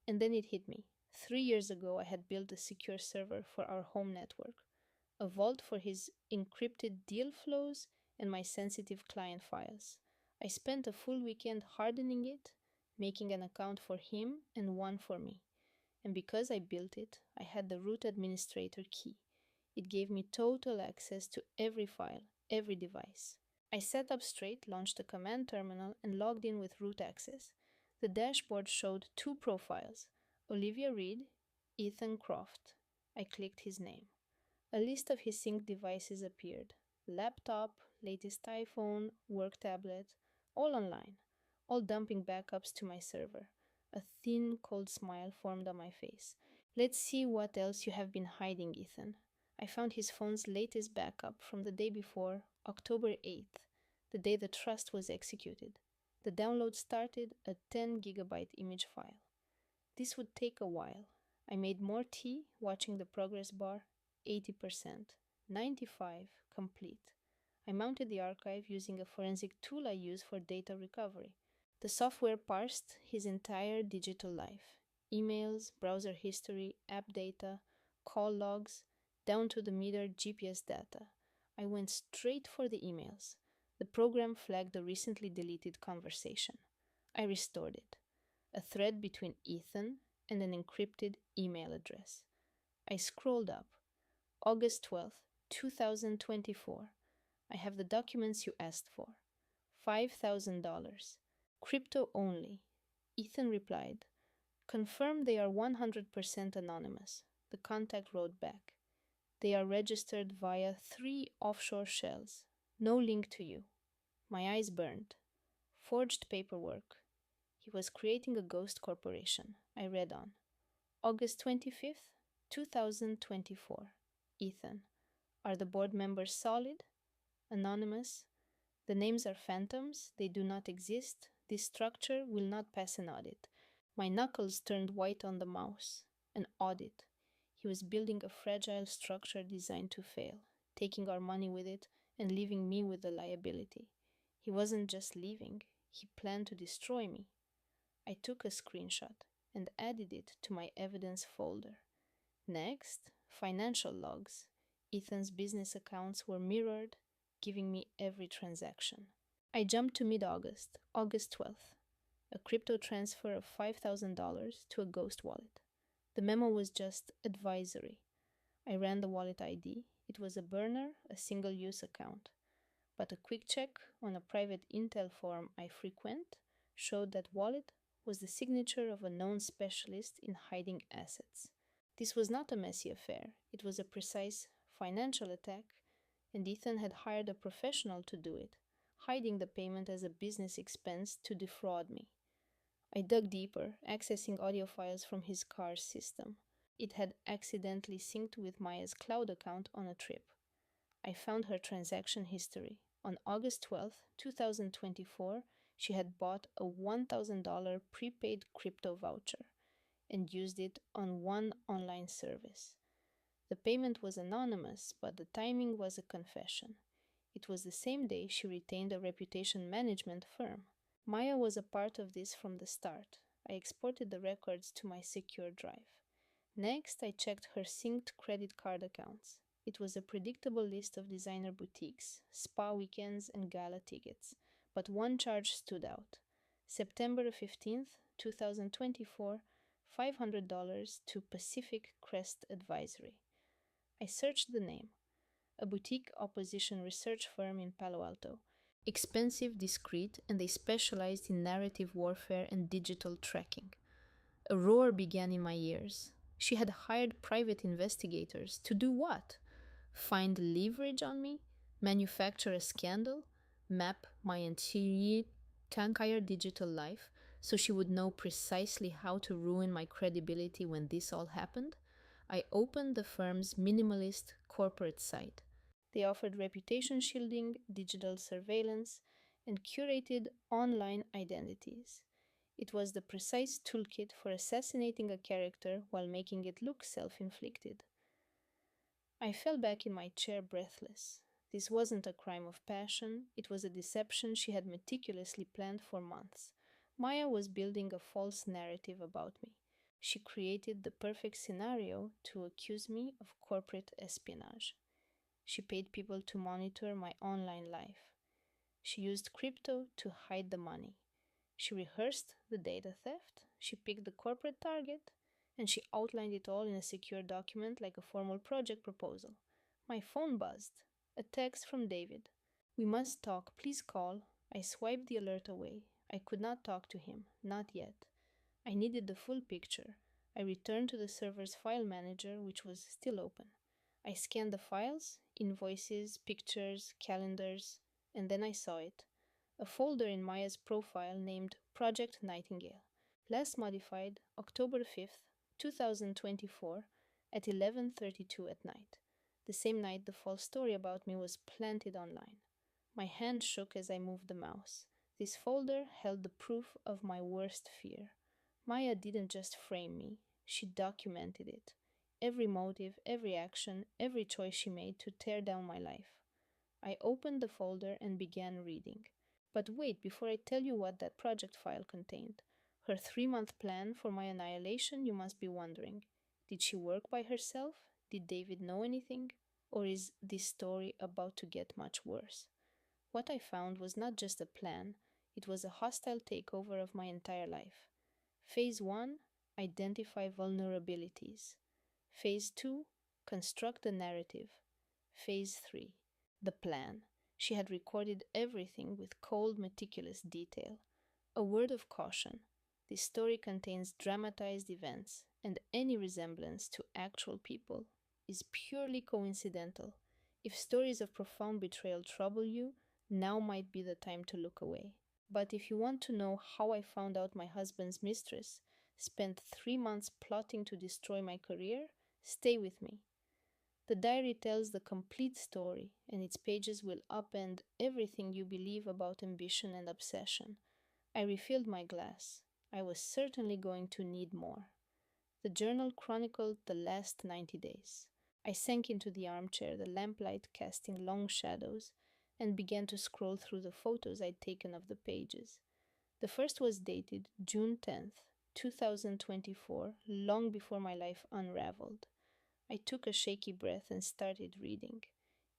and then it hit me. 3 years ago, I had built a secure server for our home network, a vault for his encrypted deal flows and my sensitive client files. I spent a full weekend hardening it, making an account for him and one for me. And because I built it, I had the root administrator key. It gave me total access to every file, every device. I sat up straight, launched a command terminal, and logged in with root access. The dashboard showed two profiles: Olivia Reed, Ethan Croft. I clicked his name. A list of his synced devices appeared: laptop, latest iPhone, work tablet, all online, all dumping backups to my server. A thin, cold smile formed on my face. Let's see what else you have been hiding, Ethan. I found his phone's latest backup from the day before, October 8th, the day the trust was executed. The download started a 10 gigabyte image file. This would take a while. I made more tea, watching the progress bar: 80%, 95%, complete. I mounted the archive using a forensic tool I use for data recovery. The software parsed his entire digital life: emails, browser history, app data, call logs, down to the meter GPS data. I went straight for the emails. The program flagged a recently deleted conversation. I restored it: a thread between Ethan and an encrypted email address. I scrolled up. August 12th, 2024. I have the documents you asked for. $5,000. Crypto only. Ethan replied, confirm they are 100% anonymous. The contact wrote back, they are registered via 3 offshore shells. No link to you. My eyes burned. Forged paperwork. He was creating a ghost corporation. I read on. August 25th, 2024. Ethan. Are the board members solid? Anonymous. The names are phantoms. They do not exist. This structure will not pass an audit. My knuckles turned white on the mouse. An audit. He was building a fragile structure designed to fail, taking our money with it and leaving me with the liability. He wasn't just leaving. He planned to destroy me. I took a screenshot and added it to my evidence folder. Next, financial logs. Ethan's business accounts were mirrored, giving me every transaction. I jumped to mid-August, August 12th, a crypto transfer of $5,000 to a ghost wallet. The memo was just advisory. I ran the wallet ID. It was a burner, a single-use account. But a quick check on a private Intel forum I frequent showed that wallet was the signature of a known specialist in hiding assets. This was not a messy affair. It was a precise financial attack, and Ethan had hired a professional to do it, hiding the payment as a business expense to defraud me. I dug deeper, accessing audio files from his car's system. It had accidentally synced with Maya's cloud account on a trip. I found her transaction history. On August 12th, 2024, she had bought a $1,000 prepaid crypto voucher and used it on one online service. The payment was anonymous, but the timing was a confession. It was the same day she retained a reputation management firm. Maya was a part of this from the start. I exported the records to my secure drive. Next, I checked her synced credit card accounts. It was a predictable list of designer boutiques, spa weekends, and gala tickets, but one charge stood out. September 15th, 2024, $500 to Pacific Crest Advisory. I searched the name. A boutique opposition research firm in Palo Alto. Expensive, discreet, and they specialized in narrative warfare and digital tracking. A roar began in my ears. She had hired private investigators to do what? Find leverage on me? Manufacture a scandal? Map my entire digital life so she would know precisely how to ruin my credibility when this all happened? I opened the firm's minimalist corporate site. They offered reputation shielding, digital surveillance, and curated online identities. It was the precise toolkit for assassinating a character while making it look self-inflicted. I fell back in my chair breathless. This wasn't a crime of passion, it was a deception she had meticulously planned for months. Maya was building a false narrative about me. She created the perfect scenario to accuse me of corporate espionage. She paid people to monitor my online life. She used crypto to hide the money. She rehearsed the data theft, she picked the corporate target, and she outlined it all in a secure document like a formal project proposal. My phone buzzed. A text from David. We must talk. Please call. I swiped the alert away. I could not talk to him, not yet. I needed the full picture. I returned to the server's file manager, which was still open. I scanned the files, invoices, pictures, calendars, and then I saw it. A folder in Maya's profile named Project Nightingale. Last modified October 5th, 2024 at 11:32 at night. The same night the false story about me was planted online. My hand shook as I moved the mouse. This folder held the proof of my worst fear. Maya didn't just frame me, she documented it. Every motive, every action, every choice she made to tear down my life. I opened the folder and began reading. But wait, before I tell you what that project file contained. Her 3-month plan for my annihilation, you must be wondering. Did she work by herself? Did David know anything? Or is this story about to get much worse? What I found was not just a plan, it was a hostile takeover of my entire life. Phase 1, identify vulnerabilities. Phase 2, construct the narrative. Phase 3, the plan. She had recorded everything with cold, meticulous detail. A word of caution. This story contains dramatized events, and any resemblance to actual people is purely coincidental. If stories of profound betrayal trouble you, now might be the time to look away. But if you want to know how I found out my husband's mistress spent 3 months plotting to destroy my career, stay with me. The diary tells the complete story, and its pages will upend everything you believe about ambition and obsession. I refilled my glass. I was certainly going to need more. The journal chronicled the last 90 days. I sank into the armchair, the lamplight casting long shadows, and began to scroll through the photos I'd taken of the pages. The first was dated June 10th, 2024, long before my life unraveled. I took a shaky breath and started reading.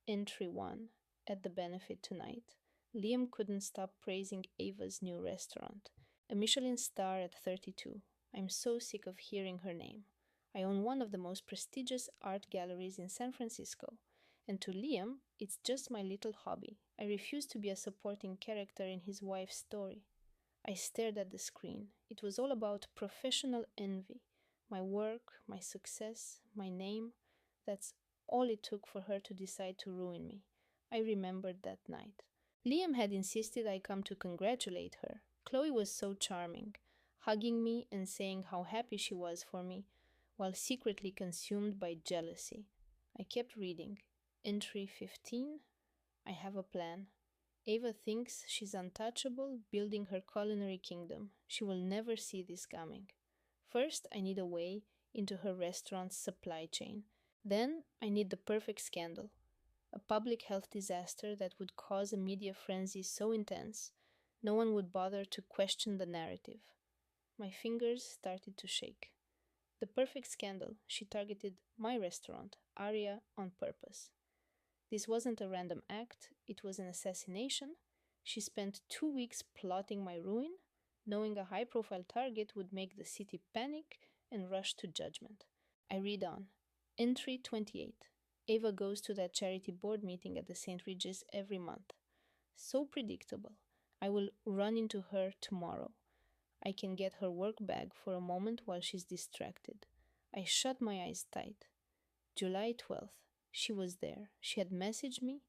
Entry 1. At the benefit tonight. Liam couldn't stop praising Ava's new restaurant. A Michelin star at 32. I'm so sick of hearing her name. I own one of the most prestigious art galleries in San Francisco. And to Liam, it's just my little hobby. I refuse to be a supporting character in his wife's story. I stared at the screen. It was all about professional envy. My work, my success, my name. That's all it took for her to decide to ruin me. I remembered that night. Liam had insisted I come to congratulate her. Chloe was so charming, hugging me and saying how happy she was for me, while secretly consumed by jealousy. I kept reading. Entry 15. I have a plan. Ava thinks she's untouchable, building her culinary kingdom. She will never see this coming. First, I need a way into her restaurant's supply chain. Then, I need the perfect scandal. A public health disaster that would cause a media frenzy so intense, no one would bother to question the narrative. My fingers started to shake. The perfect scandal, she targeted my restaurant, Aria, on purpose. This wasn't a random act, it was an assassination. She spent 2 weeks plotting my ruin, knowing a high-profile target would make the city panic and rush to judgment. I read on. Entry 28. Ava goes to that charity board meeting at the St. Regis every month. So predictable. I will run into her tomorrow. I can get her work bag for a moment while she's distracted. I shut my eyes tight. July 12th. She was there. She had messaged me,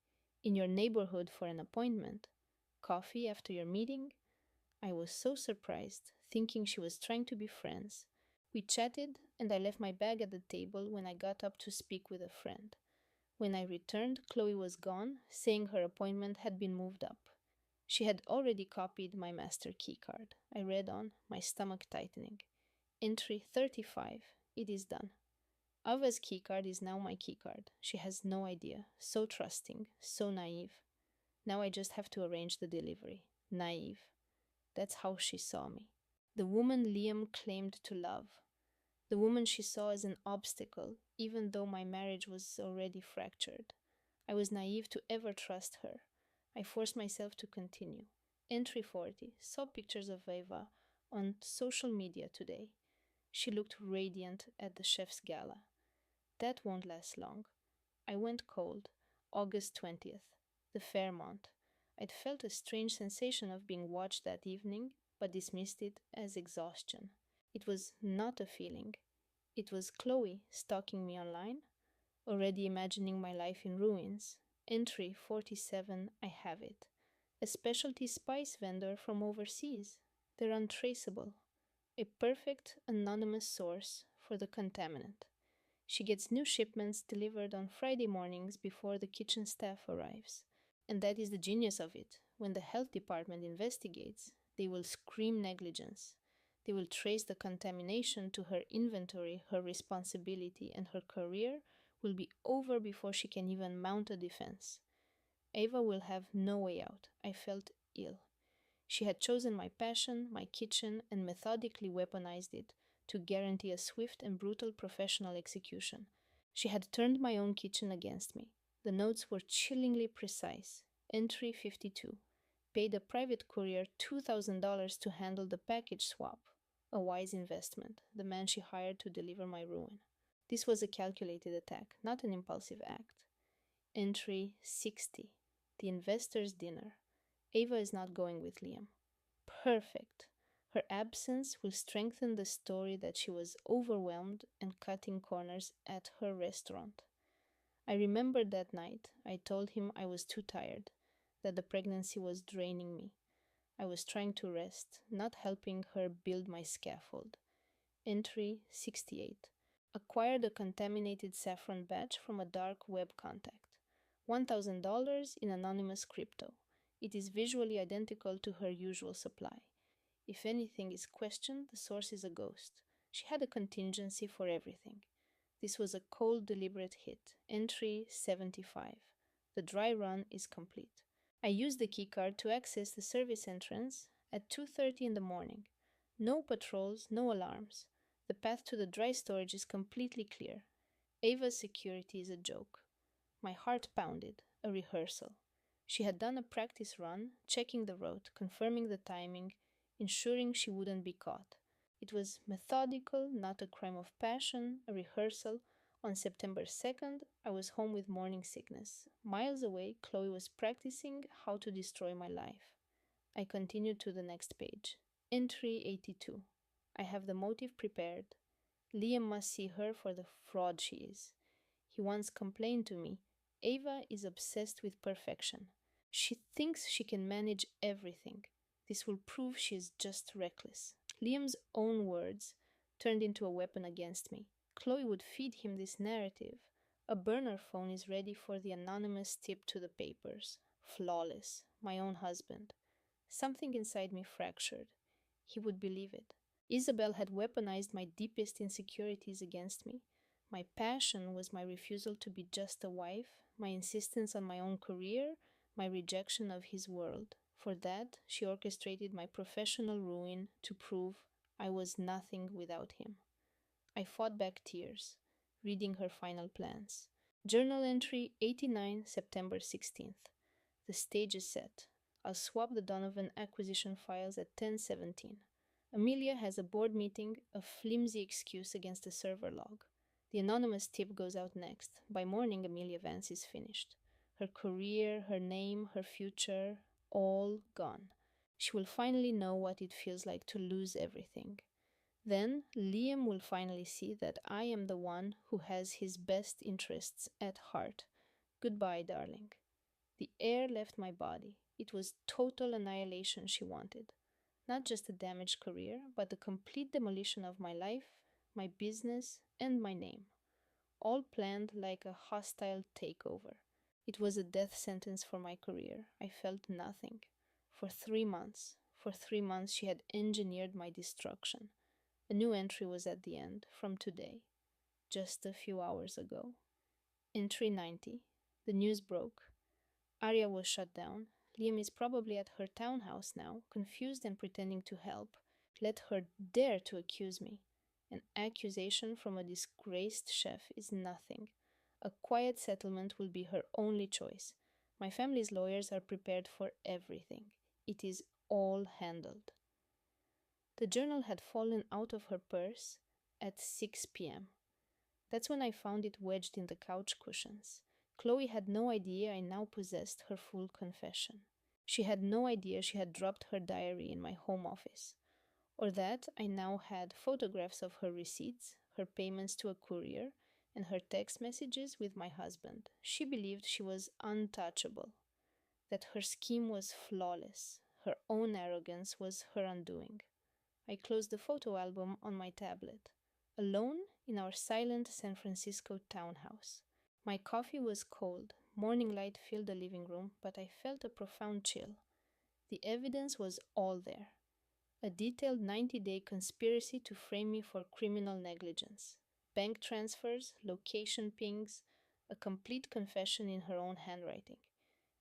in your neighborhood for an appointment. Coffee after your meeting? I was so surprised, thinking she was trying to be friends. We chatted, and I left my bag at the table when I got up to speak with a friend. When I returned, Chloe was gone, saying her appointment had been moved up. She had already copied my master key card. I read on, my stomach tightening. Entry 35. It is done. Ava's keycard is now my keycard. She has no idea. So trusting, so naive. Now I just have to arrange the delivery. Naive. That's how she saw me. The woman Liam claimed to love. The woman she saw as an obstacle, even though my marriage was already fractured. I was naive to ever trust her. I forced myself to continue. Entry 40. Saw pictures of Ava on social media today. She looked radiant at the chef's gala. That won't last long. I went cold. August 20th. The Fairmont. I'd felt a strange sensation of being watched that evening, but dismissed it as exhaustion. It was not a feeling. It was Chloe stalking me online, already imagining my life in ruins. Entry 47, I have it. A specialty spice vendor from overseas. They're untraceable. A perfect anonymous source for the contaminant. She gets new shipments delivered on Friday mornings before the kitchen staff arrives. And that is the genius of it. When the health department investigates, they will scream negligence. They will trace the contamination to her inventory, her responsibility, and her career will be over before she can even mount a defense. Ava will have no way out. I felt ill. She had chosen my passion, my kitchen, and methodically weaponized it to guarantee a swift and brutal professional execution. She had turned my own kitchen against me. The notes were chillingly precise. Entry 52. Paid a private courier $2,000 to handle the package swap. A wise investment, the man she hired to deliver my ruin. This was a calculated attack, not an impulsive act. Entry 60. The investor's dinner. Ava is not going with Liam. Perfect. Her absence will strengthen the story that she was overwhelmed and cutting corners at her restaurant. I remembered that night I told him I was too tired, that the pregnancy was draining me. I was trying to rest, not helping her build my scaffold. Entry 68. Acquired a contaminated saffron batch from a dark web contact. $1,000 in anonymous crypto. It is visually identical to her usual supply. If anything is questioned, the source is a ghost. She had a contingency for everything. This was a cold, deliberate hit. Entry 75. The dry run is complete. I used the keycard to access the service entrance at 2:30 in the morning. No patrols, no alarms. The path to the dry storage is completely clear. Ava's security is a joke. My heart pounded. A rehearsal. She had done a practice run, checking the route, confirming the timing, ensuring she wouldn't be caught. It was methodical, not a crime of passion, a rehearsal. On September 2nd, I was home with morning sickness. Miles away, Chloe was practicing how to destroy my life. I continued to the next page. Entry 82. I have the motive prepared. Liam must see her for the fraud she is. He once complained to me, Ava is obsessed with perfection. She thinks she can manage everything. This will prove she is just reckless. Liam's own words turned into a weapon against me. Chloe would feed him this narrative. A burner phone is ready for the anonymous tip to the papers. Flawless. My own husband. Something inside me fractured. He would believe it. Isabel had weaponized my deepest insecurities against me. My passion was my refusal to be just a wife, my insistence on my own career, my rejection of his world. For that, she orchestrated my professional ruin to prove I was nothing without him. I fought back tears, reading her final plans. Journal entry 89, September 16th. The stage is set. I'll swap the Donovan acquisition files at 10:17. Amelia has a board meeting, a flimsy excuse against a server log. The anonymous tip goes out next. By morning, Amelia Vance is finished. Her career, her name, her future, all gone. She will finally know what it feels like to lose everything. Then Liam will finally see that I am the one who has his best interests at heart. Goodbye, darling. The air left my body. It was total annihilation she wanted. Not just a damaged career, but the complete demolition of my life, my business, and my name. All planned like a hostile takeover. It was a death sentence for my career. I felt nothing. For 3 months. For 3 months she had engineered my destruction. A new entry was at the end, from today. Just a few hours ago. Entry 90. The news broke. Arya was shut down. Liam is probably at her townhouse now, confused and pretending to help. Let her dare to accuse me. An accusation from a disgraced chef is nothing. A quiet settlement will be her only choice. My family's lawyers are prepared for everything. It is all handled. The journal had fallen out of her purse at 6 p.m. That's when I found it wedged in the couch cushions. Chloe had no idea I now possessed her full confession. She had no idea she had dropped her diary in my home office, or that I now had photographs of her receipts, her payments to a courier, and her text messages with my husband. She believed she was untouchable, that her scheme was flawless, her own arrogance was her undoing. I closed the photo album on my tablet, alone in our silent San Francisco townhouse. My coffee was cold, morning light filled the living room, but I felt a profound chill. The evidence was all there. A detailed 90-day conspiracy to frame me for criminal negligence. Bank transfers, location pings, a complete confession in her own handwriting.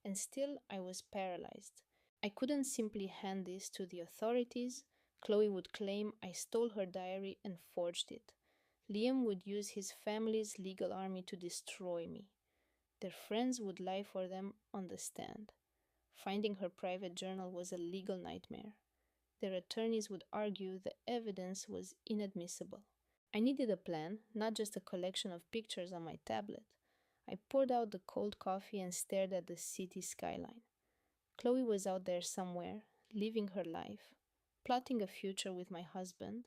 And still I was paralyzed. I couldn't simply hand this to the authorities. Chloe would claim I stole her diary and forged it. Liam would use his family's legal army to destroy me. Their friends would lie for them on the stand. Finding her private journal was a legal nightmare. Their attorneys would argue the evidence was inadmissible. I needed a plan, not just a collection of pictures on my tablet. I poured out the cold coffee and stared at the city skyline. Chloe was out there somewhere, living her life, plotting a future with my husband,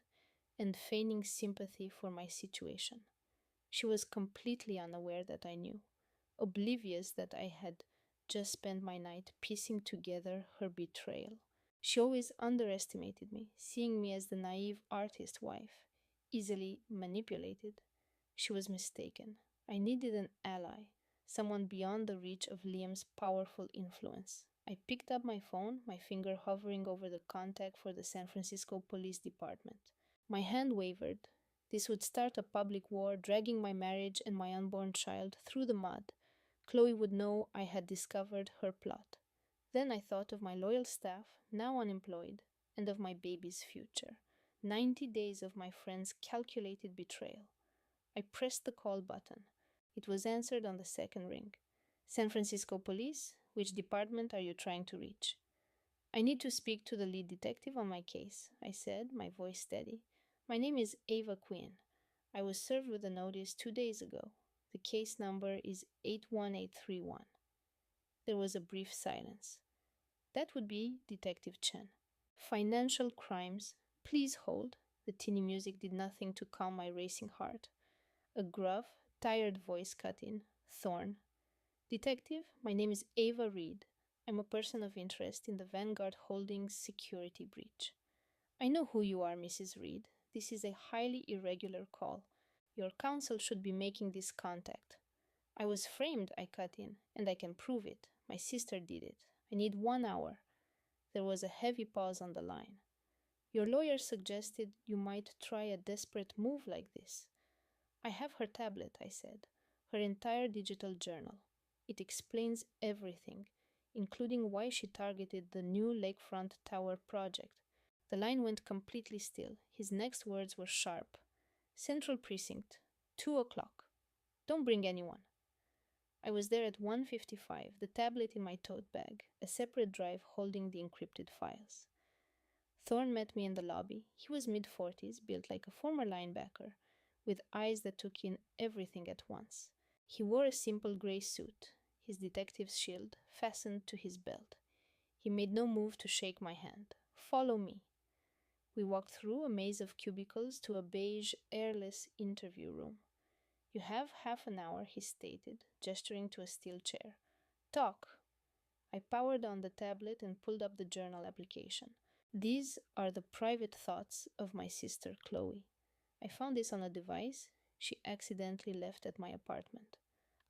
and feigning sympathy for my situation. She was completely unaware that I knew, oblivious that I had just spent my night piecing together her betrayal. She always underestimated me, seeing me as the naive artist wife, easily manipulated. She was mistaken. I needed an ally, someone beyond the reach of Liam's powerful influence. I picked up my phone, my finger hovering over the contact for the San Francisco Police Department. My hand wavered. This would start a public war, dragging my marriage and my unborn child through the mud. Chloe would know I had discovered her plot. Then I thought of my loyal staff, now unemployed, and of my baby's future. 90 days of my friend's calculated betrayal. I pressed the call button. It was answered on the second ring. San Francisco Police, which department are you trying to reach? I need to speak to the lead detective on my case, I said, my voice steady. My name is Ava Quinn. I was served with a notice 2 days ago. The case number is 81831. There was a brief silence. That would be Detective Chen. Financial crimes. Please hold. The tinny music did nothing to calm my racing heart. A gruff, tired voice cut in. Thorne. Detective, my name is Ava Reed. I'm a person of interest in the Vanguard Holdings security breach. I know who you are, Mrs. Reed. This is a highly irregular call. Your counsel should be making this contact. I was framed, I cut in, and I can prove it. My sister did it. I need 1 hour. There was a heavy pause on the line. Your lawyer suggested you might try a desperate move like this. I have her tablet, I said, her entire digital journal. It explains everything, including why she targeted the new Lakefront Tower project. The line went completely still. His next words were sharp. Central Precinct, 2 o'clock. Don't bring anyone. I was there at 1:55, the tablet in my tote bag, a separate drive holding the encrypted files. Thorne met me in the lobby. He was mid-40s, built like a former linebacker, with eyes that took in everything at once. He wore a simple gray suit, his detective's shield fastened to his belt. He made no move to shake my hand. Follow me. We walked through a maze of cubicles to a beige, airless interview room. You have half an hour, he stated, gesturing to a steel chair. Talk. I powered on the tablet and pulled up the journal application. These are the private thoughts of my sister Chloe. I found this on a device she accidentally left at my apartment.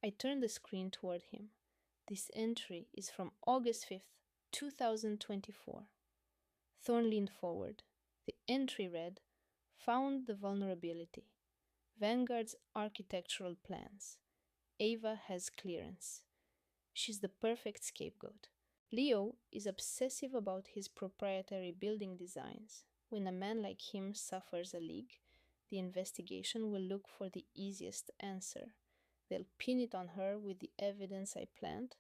I turned the screen toward him. This entry is from August 5th, 2024. Thorne leaned forward. The entry read, Found the vulnerability. Vanguard's architectural plans. Ava has clearance. She's the perfect scapegoat. Leo is obsessive about his proprietary building designs. When a man like him suffers a leak, the investigation will look for the easiest answer. They'll pin it on her with the evidence I plant,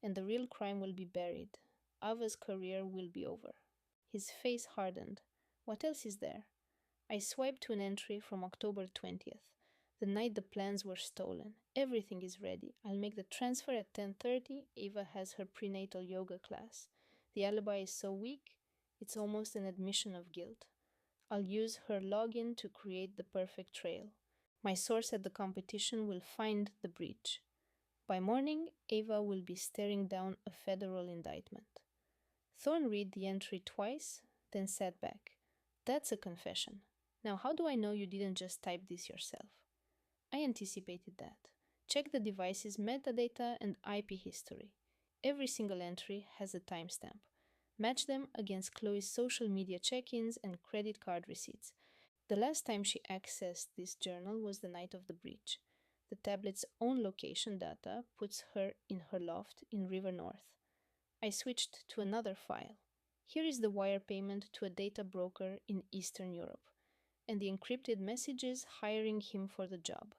and the real crime will be buried. Ava's career will be over. His face hardened. What else is there? I swiped to an entry from October 20th. The night the plans were stolen. Everything is ready. I'll make the transfer at 10:30. Ava has her prenatal yoga class. The alibi is so weak, it's almost an admission of guilt. I'll use her login to create the perfect trail. My source at the competition will find the breach. By morning, Ava will be staring down a federal indictment. Thorne read the entry twice, then sat back. That's a confession. Now, how do I know you didn't just type this yourself? I anticipated that. Check the device's metadata and IP history. Every single entry has a timestamp. Match them against Chloe's social media check-ins and credit card receipts. The last time she accessed this journal was the night of the breach. The tablet's own location data puts her in her loft in River North. I switched to another file. Here is the wire payment to a data broker in Eastern Europe, and the encrypted messages hiring him for the job.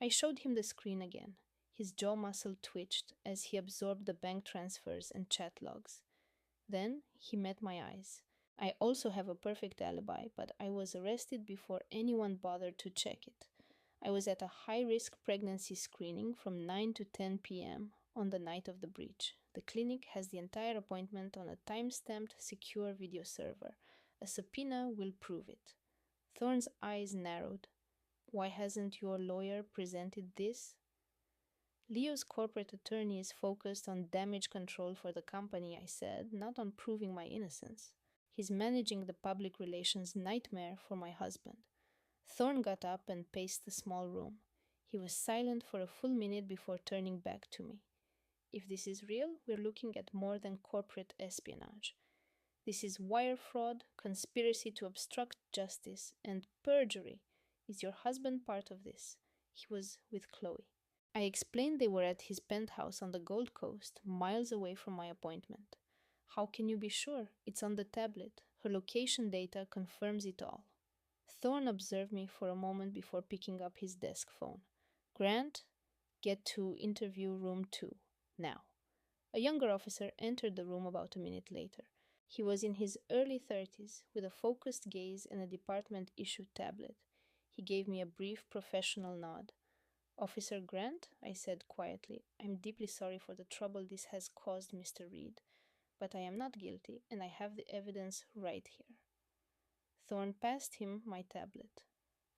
I showed him the screen again. His jaw muscle twitched as he absorbed the bank transfers and chat logs. Then he met my eyes. I also have a perfect alibi, but I was arrested before anyone bothered to check it. I was at a high-risk pregnancy screening from 9 to 10 p.m. on the night of the breach. The clinic has the entire appointment on a time-stamped, secure video server. A subpoena will prove it. Thorne's eyes narrowed. Why hasn't your lawyer presented this? Leo's corporate attorney is focused on damage control for the company, I said, not on proving my innocence. He's managing the public relations nightmare for my husband. Thorne got up and paced the small room. He was silent for a full minute before turning back to me. If this is real, we're looking at more than corporate espionage. This is wire fraud, conspiracy to obstruct justice, and perjury. Is your husband part of this? He was with Chloe. I explained they were at his penthouse on the Gold Coast, miles away from my appointment. How can you be sure? It's on the tablet. Her location data confirms it all. Thorne observed me for a moment before picking up his desk phone. Grant, get to interview room 2, now. A younger officer entered the room about a minute later. He was in his early 30s, with a focused gaze and a department-issued tablet. He gave me a brief professional nod. Officer Grant, I said quietly, I'm deeply sorry for the trouble this has caused Mr. Reed, but I am not guilty, and I have the evidence right here. Thorne passed him my tablet.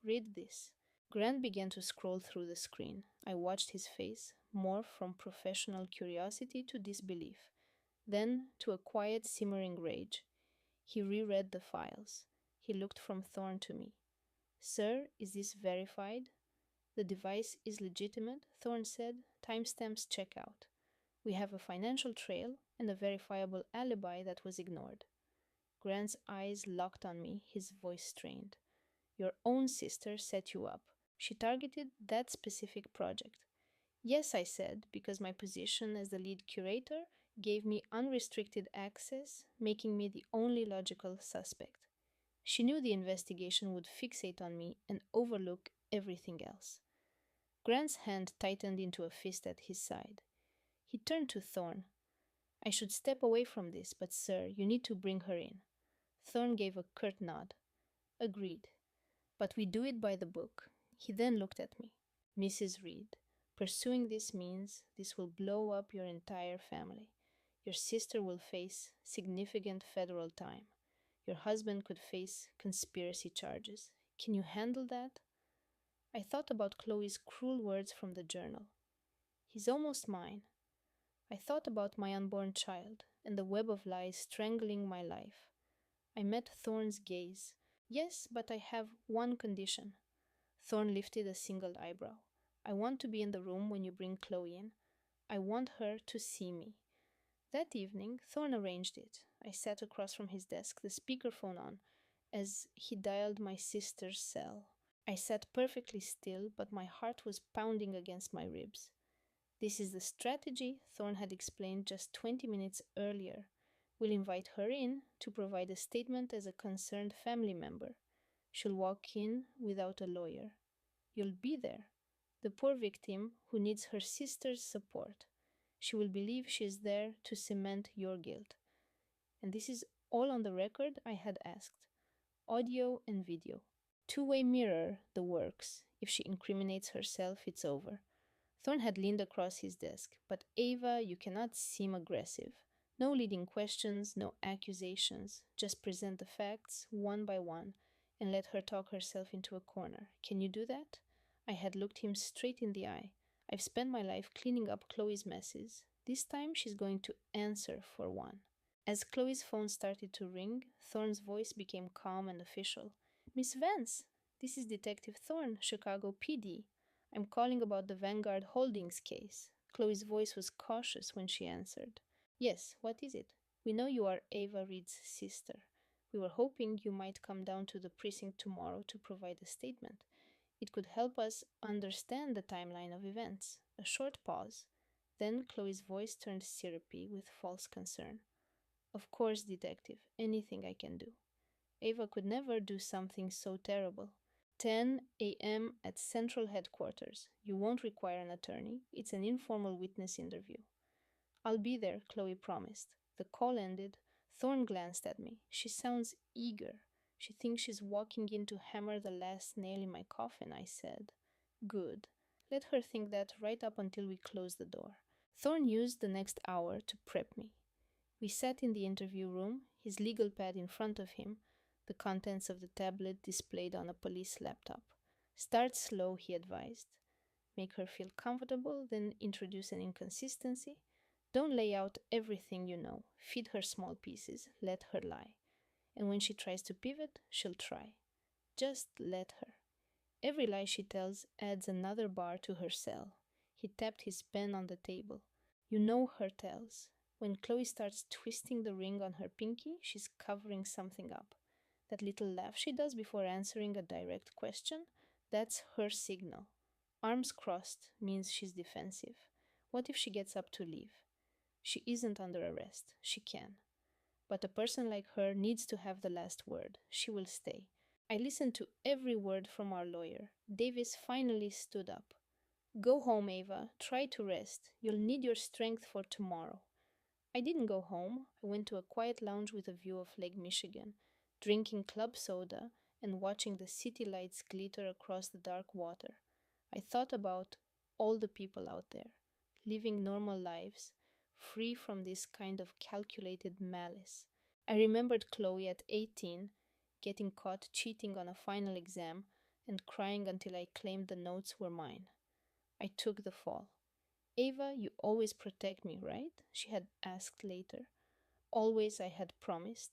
Read this. Grant began to scroll through the screen. I watched his face, more from professional curiosity to disbelief, then to a quiet, simmering rage. He reread the files. He looked from Thorne to me. Sir, is this verified? The device is legitimate, Thorne said. Timestamps check out. We have a financial trail and a verifiable alibi that was ignored. Grant's eyes locked on me, his voice strained. Your own sister set you up. She targeted that specific project. Yes, I said, because my position as the lead curator gave me unrestricted access, making me the only logical suspect. She knew the investigation would fixate on me and overlook everything else. Grant's hand tightened into a fist at his side. He turned to Thorne. I should step away from this, but sir, you need to bring her in. Thorne gave a curt nod. Agreed. But we do it by the book. He then looked at me. Mrs. Reed, pursuing this means this will blow up your entire family. Your sister will face significant federal time. Your husband could face conspiracy charges. Can you handle that? I thought about Chloe's cruel words from the journal. He's almost mine. I thought about my unborn child and the web of lies strangling my life. I met Thorne's gaze. Yes, but I have one condition. Thorne lifted a single eyebrow. I want to be in the room when you bring Chloe in. I want her to see me. That evening, Thorne arranged it. I sat across from his desk, the speakerphone on, as he dialed my sister's cell. I sat perfectly still, but my heart was pounding against my ribs. This is the strategy Thorne had explained just 20 minutes earlier. We'll invite her in to provide a statement as a concerned family member. She'll walk in without a lawyer. You'll be there, the poor victim who needs her sister's support. She will believe she is there to cement your guilt. And this is all on the record, I had asked. Audio and video. Two-way mirror the works. If she incriminates herself, it's over. Thorne had leaned across his desk. But Ava, you cannot seem aggressive. No leading questions, no accusations. Just present the facts one by one and let her talk herself into a corner. Can you do that? I had looked him straight in the eye. I've spent my life cleaning up Chloe's messes. This time she's going to answer for one. As Chloe's phone started to ring, Thorne's voice became calm and official. Miss Vance, this is Detective Thorne, Chicago PD. I'm calling about the Vanguard Holdings case. Chloe's voice was cautious when she answered. Yes, what is it? We know you are Ava Reed's sister. We were hoping you might come down to the precinct tomorrow to provide a statement. It could help us understand the timeline of events. A short pause. Then Chloe's voice turned syrupy with false concern. Of course, detective, anything I can do. Ava could never do something so terrible. 10 a.m. at Central Headquarters. You won't require an attorney. It's an informal witness interview. I'll be there, Chloe promised. The call ended. Thorne glanced at me. She sounds eager. She thinks she's walking in to hammer the last nail in my coffin, I said. Good. Let her think that right up until we close the door. Thorne used the next hour to prep me. We sat in the interview room, his legal pad in front of him, the contents of the tablet displayed on a police laptop. Start slow, he advised. Make her feel comfortable, then introduce an inconsistency. Don't lay out everything you know. Feed her small pieces. Let her lie. And when she tries to pivot, she'll try. Just let her. Every lie she tells adds another bar to her cell. He tapped his pen on the table. You know her tells. When Chloe starts twisting the ring on her pinky, she's covering something up. That little laugh she does before answering a direct question, that's her signal. Arms crossed means she's defensive. What if she gets up to leave? She isn't under arrest. She can. But a person like her needs to have the last word. She will stay. I listened to every word from our lawyer. Davis finally stood up. Go home, Ava. Try to rest. You'll need your strength for tomorrow. I didn't go home. I went to a quiet lounge with a view of Lake Michigan, drinking club soda and watching the city lights glitter across the dark water. I thought about all the people out there, living normal lives, free from this kind of calculated malice. I remembered Chloe at 18, getting caught cheating on a final exam and crying until I claimed the notes were mine. I took the fall. Ava, you always protect me, right? She had asked later. Always, I had promised.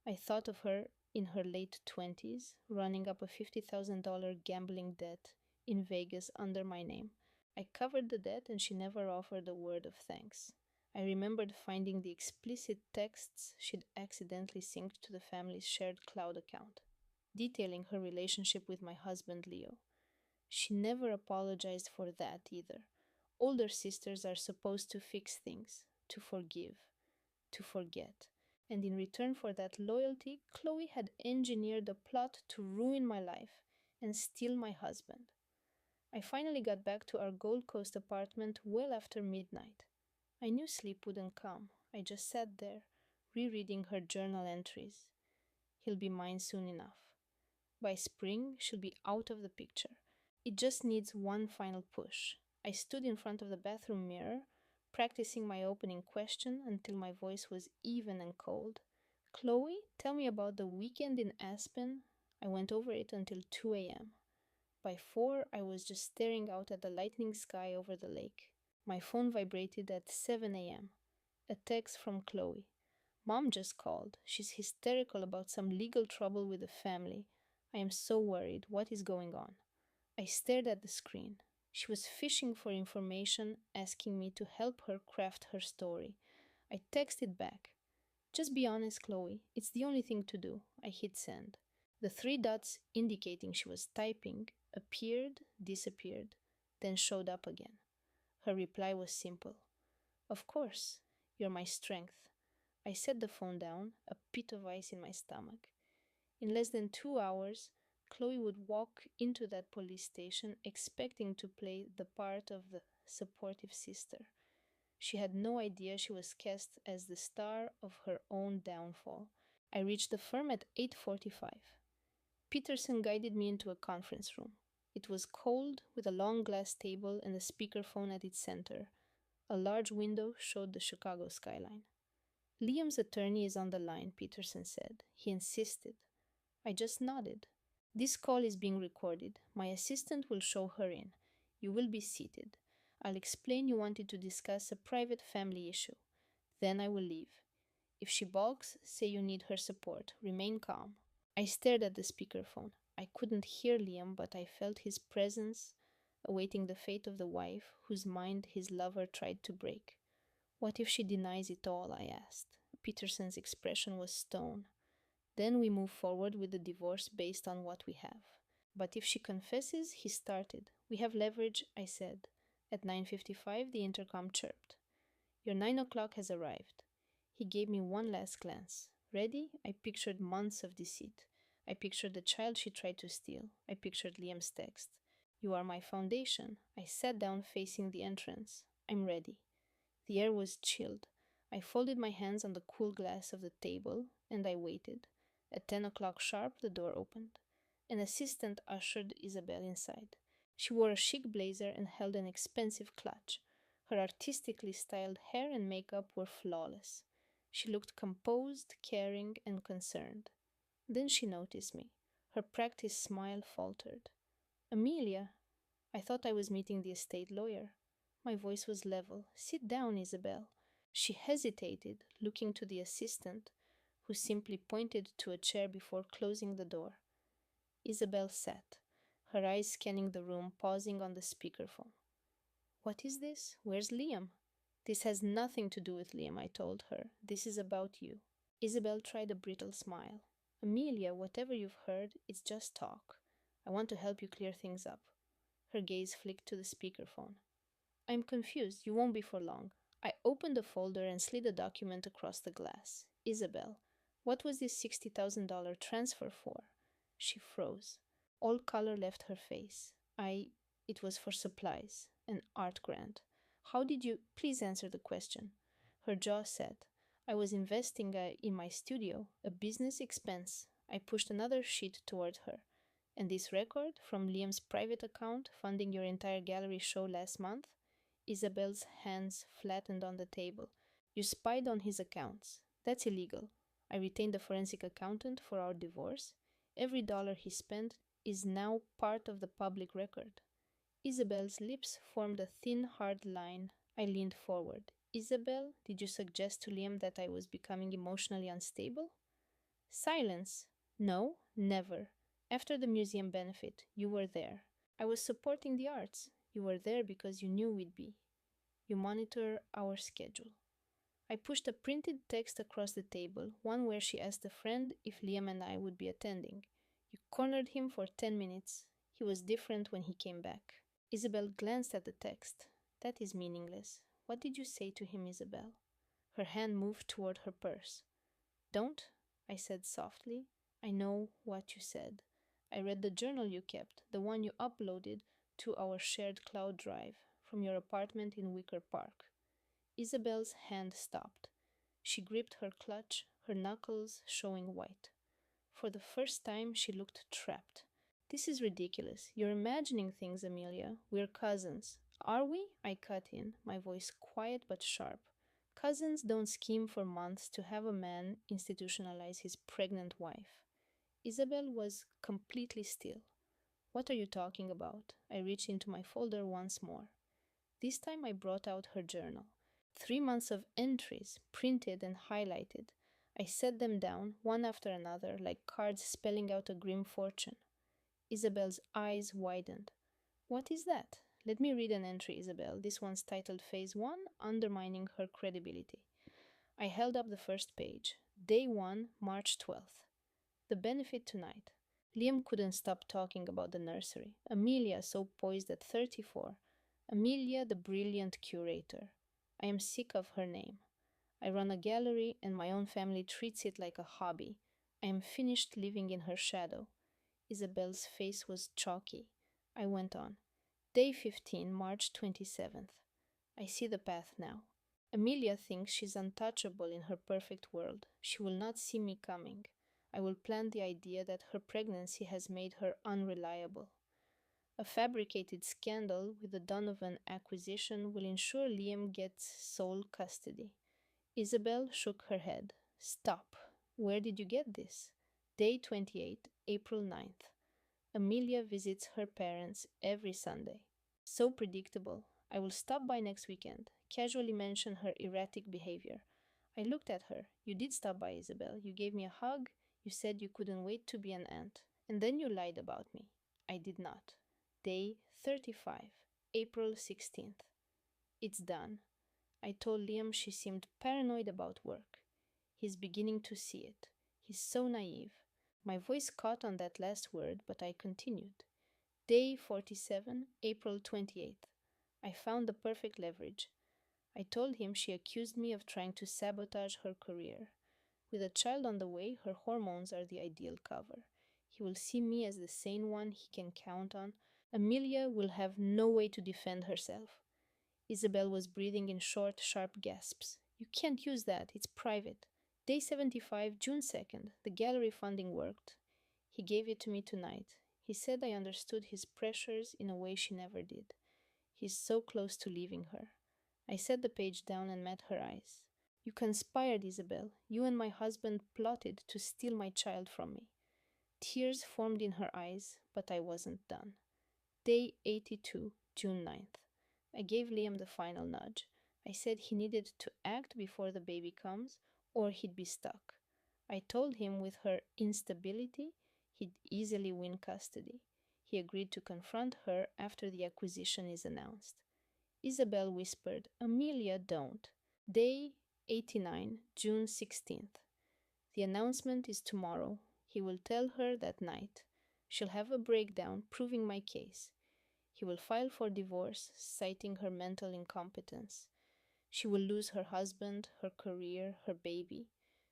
I thought of her in her late 20s, running up a $50,000 gambling debt in Vegas under my name. I covered the debt and she never offered a word of thanks. I remembered finding the explicit texts she'd accidentally synced to the family's shared cloud account, detailing her relationship with my husband Leo. She never apologized for that either. Older sisters are supposed to fix things, to forgive, to forget. And in return for that loyalty, Chloe had engineered a plot to ruin my life and steal my husband. I finally got back to our Gold Coast apartment well after midnight. I knew sleep wouldn't come. I just sat there, rereading her journal entries. He'll be mine soon enough. By spring, she'll be out of the picture. It just needs one final push. I stood in front of the bathroom mirror, practicing my opening question until my voice was even and cold. Chloe, tell me about the weekend in Aspen. I went over it until 2 a.m. By 4, I was just staring out at the lightning sky over the lake. My phone vibrated at 7 a.m. A text from Chloe. Mom just called. She's hysterical about some legal trouble with the family. I am so worried. What is going on? I stared at the screen. She was fishing for information, asking me to help her craft her story. I texted back. Just be honest, Chloe. It's the only thing to do. I hit send. The 3 dots indicating she was typing appeared, disappeared, then showed up again. Her reply was simple. Of course. You're my strength. I set the phone down, a pit of ice in my stomach. In less than 2 hours, Chloe would walk into that police station expecting to play the part of the supportive sister. She had no idea she was cast as the star of her own downfall. I reached the firm at 8:45. Peterson guided me into a conference room. It was cold, with a long glass table and a speakerphone at its center. A large window showed the Chicago skyline. Liam's attorney is on the line, Peterson said. He insisted. I just nodded. This call is being recorded. My assistant will show her in. You will be seated. I'll explain you wanted to discuss a private family issue. Then I will leave. If she balks, say you need her support. Remain calm. I stared at the speakerphone. I couldn't hear Liam, but I felt his presence, awaiting the fate of the wife whose mind his lover tried to break. What if she denies it all? I asked. Peterson's expression was stone. Then we move forward with the divorce based on what we have. But if she confesses, he started. We have leverage, I said. At 9:55, the intercom chirped. Your 9 o'clock has arrived. He gave me one last glance. Ready? I pictured months of deceit. I pictured the child she tried to steal. I pictured Liam's text. You are my foundation. I sat down facing the entrance. I'm ready. The air was chilled. I folded my hands on the cool glass of the table, and I waited. At 10 o'clock sharp, the door opened. An assistant ushered Isabel inside. She wore a chic blazer and held an expensive clutch. Her artistically styled hair and makeup were flawless. She looked composed, caring, and concerned. Then she noticed me. Her practiced smile faltered. Amelia, I thought I was meeting the estate lawyer. My voice was level. Sit down, Isabel. She hesitated, looking to the assistant, who simply pointed to a chair before closing the door. Isabel sat, her eyes scanning the room, pausing on the speakerphone. What is this? Where's Liam? This has nothing to do with Liam, I told her. This is about you. Isabel tried a brittle smile. Amelia, whatever you've heard, it's just talk. I want to help you clear things up. Her gaze flicked to the speakerphone. I'm confused. You won't be for long. I opened the folder and slid a document across the glass. Isabel, what was this $60,000 transfer for? She froze. All color left her face. It was for supplies, an art grant. How did you... Please answer the question. Her jaw set. I was investing in my studio, a business expense. I pushed another sheet toward her. And this record from Liam's private account funding your entire gallery show last month? Isabel's hands flattened on the table. You spied on his accounts. That's illegal. I retained a forensic accountant for our divorce. Every dollar he spent is now part of the public record. Isabel's lips formed a thin, hard line. I leaned forward. Isabel, did you suggest to Liam that I was becoming emotionally unstable? Silence. No, never. After the museum benefit, you were there. I was supporting the arts. You were there because you knew we'd be. You monitor our schedule. I pushed a printed text across the table, one where she asked a friend if Liam and I would be attending. You cornered him for 10 minutes. He was different when he came back. Isabel glanced at the text. That is meaningless. What did you say to him, Isabel? Her hand moved toward her purse. Don't, I said softly. I know what you said. I read the journal you kept, the one you uploaded to our shared cloud drive from your apartment in Wicker Park. Isabel's hand stopped. She gripped her clutch, her knuckles showing white. For the first time, she looked trapped. This is ridiculous. You're imagining things, Amelia. We're cousins. Are we? I cut in, my voice quiet but sharp. Cousins don't scheme for months to have a man institutionalize his pregnant wife. Isabel was completely still. What are you talking about? I reached into my folder once more. This time I brought out her journal. 3 months of entries, printed and highlighted. I set them down, one after another, like cards spelling out a grim fortune. Isabel's eyes widened. What is that? Let me read an entry, Isabel. This one's titled Phase 1, Undermining Her Credibility. I held up the first page. Day 1, March 12th. The benefit tonight. Liam couldn't stop talking about the nursery. Amelia, so poised at 34. Amelia, the brilliant curator. I am sick of her name. I run a gallery and my own family treats it like a hobby. I am finished living in her shadow. Isabel's face was chalky. I went on. Day 15, March 27th. I see the path now. Amelia thinks she's untouchable in her perfect world. She will not see me coming. I will plant the idea that her pregnancy has made her unreliable. A fabricated scandal with the Donovan acquisition will ensure Liam gets sole custody. Isabel shook her head. Stop. Where did you get this? Day 28, April 9th. Amelia visits her parents every Sunday. So predictable. I will stop by next weekend. Casually mention her erratic behavior. I looked at her. You did stop by, Isabel. You gave me a hug. You said you couldn't wait to be an aunt. And then you lied about me. I did not. Day 35, April 16th. It's done. I told Liam she seemed paranoid about work. He's beginning to see it. He's so naive. My voice caught on that last word, but I continued. Day 47, April 28th. I found the perfect leverage. I told him she accused me of trying to sabotage her career. With a child on the way, her hormones are the ideal cover. He will see me as the sane one he can count on. Amelia will have no way to defend herself. Isabel was breathing in short, sharp gasps. You can't use that, it's private. Day 75, June 2nd. The gallery funding worked. He gave it to me tonight. He said I understood his pressures in a way she never did. He's so close to leaving her. I set the page down and met her eyes. You conspired, Isabel. You and my husband plotted to steal my child from me. Tears formed in her eyes, but I wasn't done. Day 82, June 9th. I gave Liam the final nudge. I said he needed to act before the baby comes, or he'd be stuck. I told him with her instability, he'd easily win custody. He agreed to confront her after the acquisition is announced. Isabel whispered, Amelia, don't. Day 89, June 16th. The announcement is tomorrow. He will tell her that night. She'll have a breakdown proving my case. He will file for divorce, citing her mental incompetence. She will lose her husband, her career, her baby.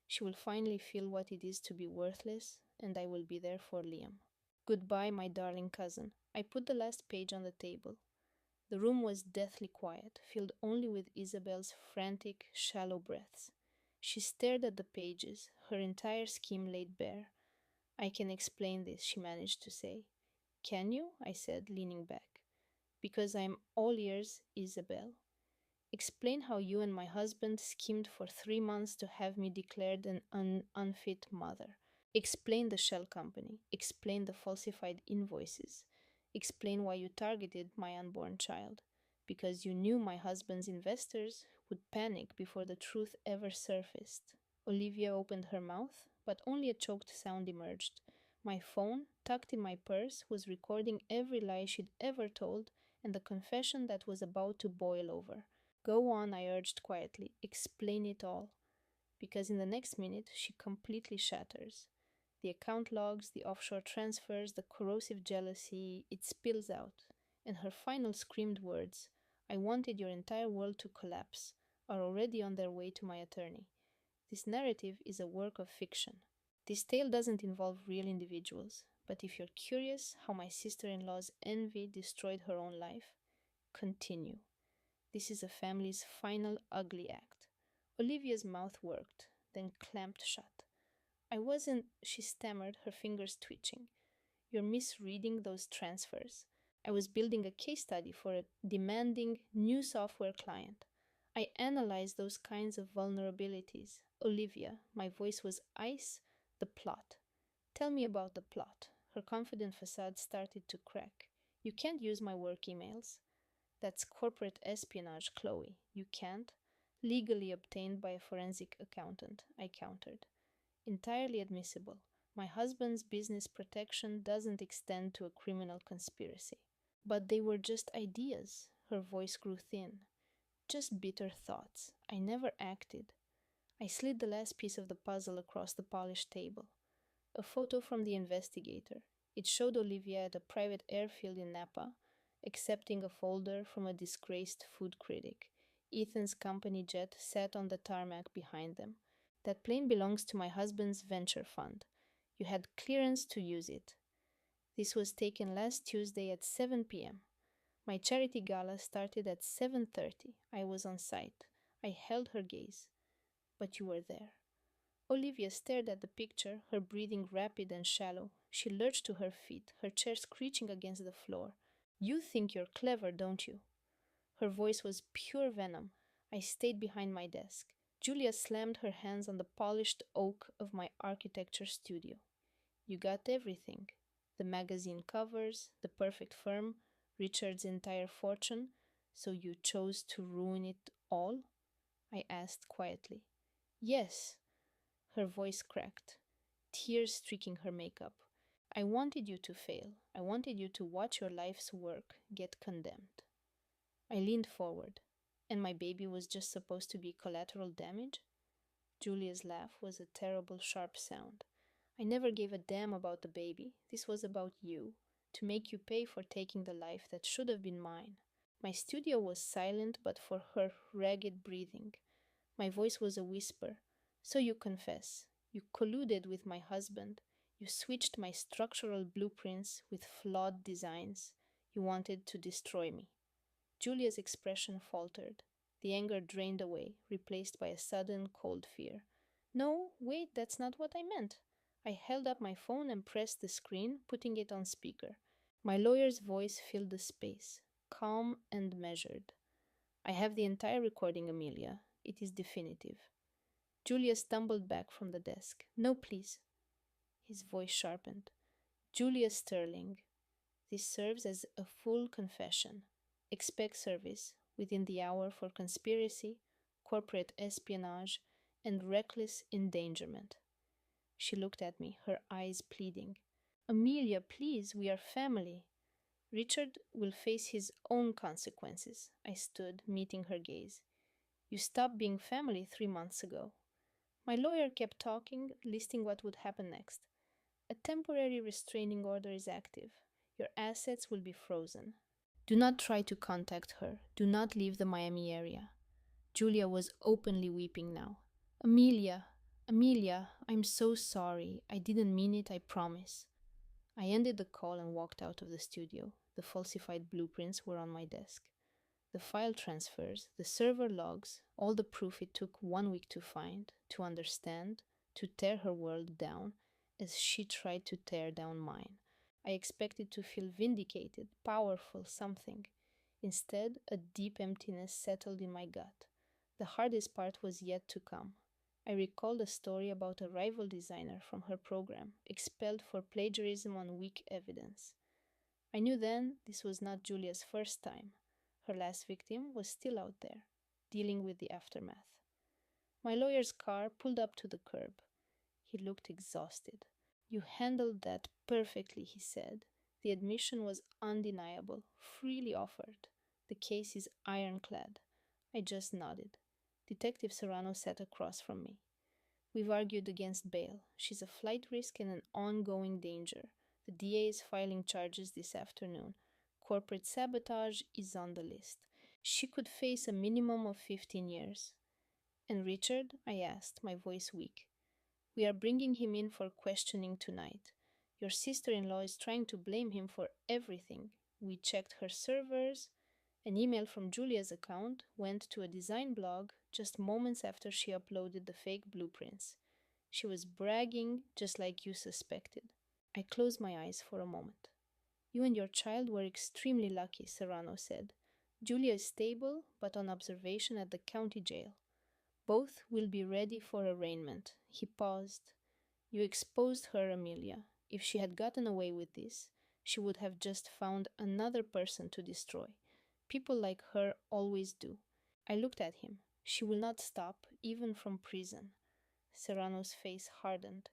She will finally feel what it is to be worthless, and I will be there for Liam. Goodbye, my darling cousin. I put the last page on the table. The room was deathly quiet, filled only with Isabel's frantic, shallow breaths. She stared at the pages, her entire scheme laid bare. I can explain this, she managed to say. Can you? I said, leaning back. Because I'm all ears, Isabel. Explain how you and my husband schemed for 3 months to have me declared an unfit mother. Explain the shell company. Explain the falsified invoices. Explain why you targeted my unborn child. Because you knew my husband's investors would panic before the truth ever surfaced. Olivia opened her mouth, but only a choked sound emerged. My phone, tucked in my purse, was recording every lie she'd ever told and the confession that was about to boil over. Go on, I urged quietly. Explain it all. Because in the next minute, she completely shatters. The account logs, the offshore transfers, the corrosive jealousy, it spills out. And her final screamed words, I wanted your entire world to collapse, are already on their way to my attorney. This narrative is a work of fiction. This tale doesn't involve real individuals, but if you're curious how my sister-in-law's envy destroyed her own life, continue. This is a family's final ugly act. Olivia's mouth worked, then clamped shut. I wasn't, she stammered, her fingers twitching. You're misreading those transfers. I was building a case study for a demanding new software client. I analyzed those kinds of vulnerabilities. Olivia, my voice was ice, the plot. Tell me about the plot. Her confident facade started to crack. You can't use my work emails. That's corporate espionage, Chloe. You can't? Legally obtained by a forensic accountant, I countered. Entirely admissible. My husband's business protection doesn't extend to a criminal conspiracy. But they were just ideas. Her voice grew thin. Just bitter thoughts. I never acted. I slid the last piece of the puzzle across the polished table. A photo from the investigator. It showed Olivia at a private airfield in Napa, accepting a folder from a disgraced food critic. Ethan's company jet sat on the tarmac behind them. That plane belongs to my husband's venture fund. You had clearance to use it. This was taken last Tuesday at 7 p.m. My charity gala started at 7:30. I was on site. I held her gaze. But you were there. Olivia stared at the picture, her breathing rapid and shallow. She lurched to her feet, her chair screeching against the floor. You think you're clever, don't you? Her voice was pure venom. I stayed behind my desk. Julia slammed her hands on the polished oak of my architecture studio. You got everything: the magazine covers, the perfect firm, Richard's entire fortune, so you chose to ruin it all? I asked quietly. Yes, her voice cracked, tears streaking her makeup. I wanted you to fail. I wanted you to watch your life's work get condemned. I leaned forward. And my baby was just supposed to be collateral damage? Julia's laugh was a terrible, sharp sound. I never gave a damn about the baby. This was about you, to make you pay for taking the life that should have been mine. My studio was silent but for her ragged breathing. My voice was a whisper. So you confess. You colluded with my husband. You switched my structural blueprints with flawed designs. You wanted to destroy me. Julia's expression faltered. The anger drained away, replaced by a sudden cold fear. No, wait, that's not what I meant. I held up my phone and pressed the screen, putting it on speaker. My lawyer's voice filled the space, calm and measured. I have the entire recording, Amelia. It is definitive. Julia stumbled back from the desk. No, please. His voice sharpened. Julia Sterling. This serves as a full confession. Expect service within the hour for conspiracy, corporate espionage, and reckless endangerment. She looked at me, her eyes pleading. Amelia, please, we are family. Richard will face his own consequences. I stood, meeting her gaze. You stopped being family 3 months ago. My lawyer kept talking, listing what would happen next. A temporary restraining order is active. Your assets will be frozen. Do not try to contact her. Do not leave the Miami area. Julia was openly weeping now. Amelia, Amelia, I'm so sorry. I didn't mean it, I promise. I ended the call and walked out of the studio. The falsified blueprints were on my desk. The file transfers, the server logs, all the proof it took 1 week to find, to understand, to tear her world down as she tried to tear down mine. I expected to feel vindicated, powerful, something. Instead, a deep emptiness settled in my gut. The hardest part was yet to come. I recalled a story about a rival designer from her program, expelled for plagiarism on weak evidence. I knew then this was not Julia's first time. Her last victim was still out there, dealing with the aftermath. My lawyer's car pulled up to the curb. He looked exhausted. You handled that perfectly, he said. The admission was undeniable, freely offered. The case is ironclad. I just nodded. Detective Serrano sat across from me. We've argued against bail. She's a flight risk and an ongoing danger. The DA is filing charges this afternoon. Corporate sabotage is on the list. She could face a minimum of 15 years. And Richard? I asked, my voice weak. We are bringing him in for questioning tonight. Your sister-in-law is trying to blame him for everything. We checked her servers. An email from Julia's account went to a design blog just moments after she uploaded the fake blueprints. She was bragging just like you suspected. I closed my eyes for a moment. You and your child were extremely lucky, Serrano said. Julia is stable, but on observation at the county jail. Both will be ready for arraignment. He paused. You exposed her, Amelia. If she had gotten away with this, she would have just found another person to destroy. People like her always do. I looked at him. She will not stop, even from prison. Serrano's face hardened.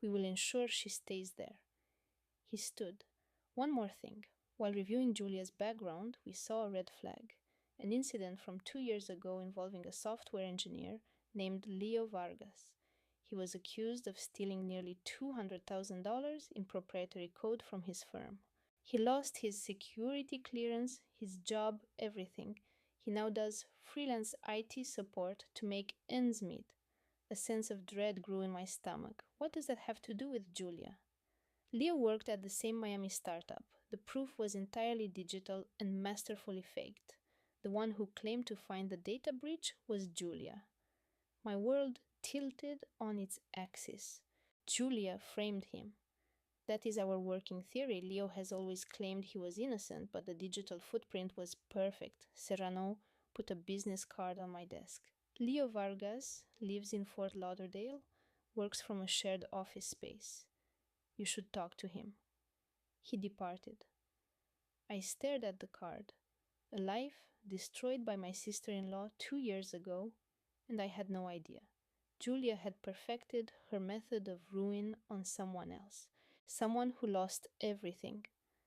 We will ensure she stays there. He stood. One more thing. While reviewing Julia's background, we saw a red flag. An incident from 2 years ago involving a software engineer named Leo Vargas. He was accused of stealing nearly $200,000 in proprietary code from his firm. He lost his security clearance, his job, everything. He now does freelance IT support to make ends meet. A sense of dread grew in my stomach. What does that have to do with Julia? Leo worked at the same Miami startup. The proof was entirely digital and masterfully faked. The one who claimed to find the data breach was Julia. My world tilted on its axis. Julia framed him. That is our working theory. Leo has always claimed he was innocent, but the digital footprint was perfect. Serrano put a business card on my desk. Leo Vargas lives in Fort Lauderdale, works from a shared office space. You should talk to him. He departed. I stared at the card. A life destroyed by my sister in law 2 years ago, and I had no idea. Julia had perfected her method of ruin on someone else, someone who lost everything,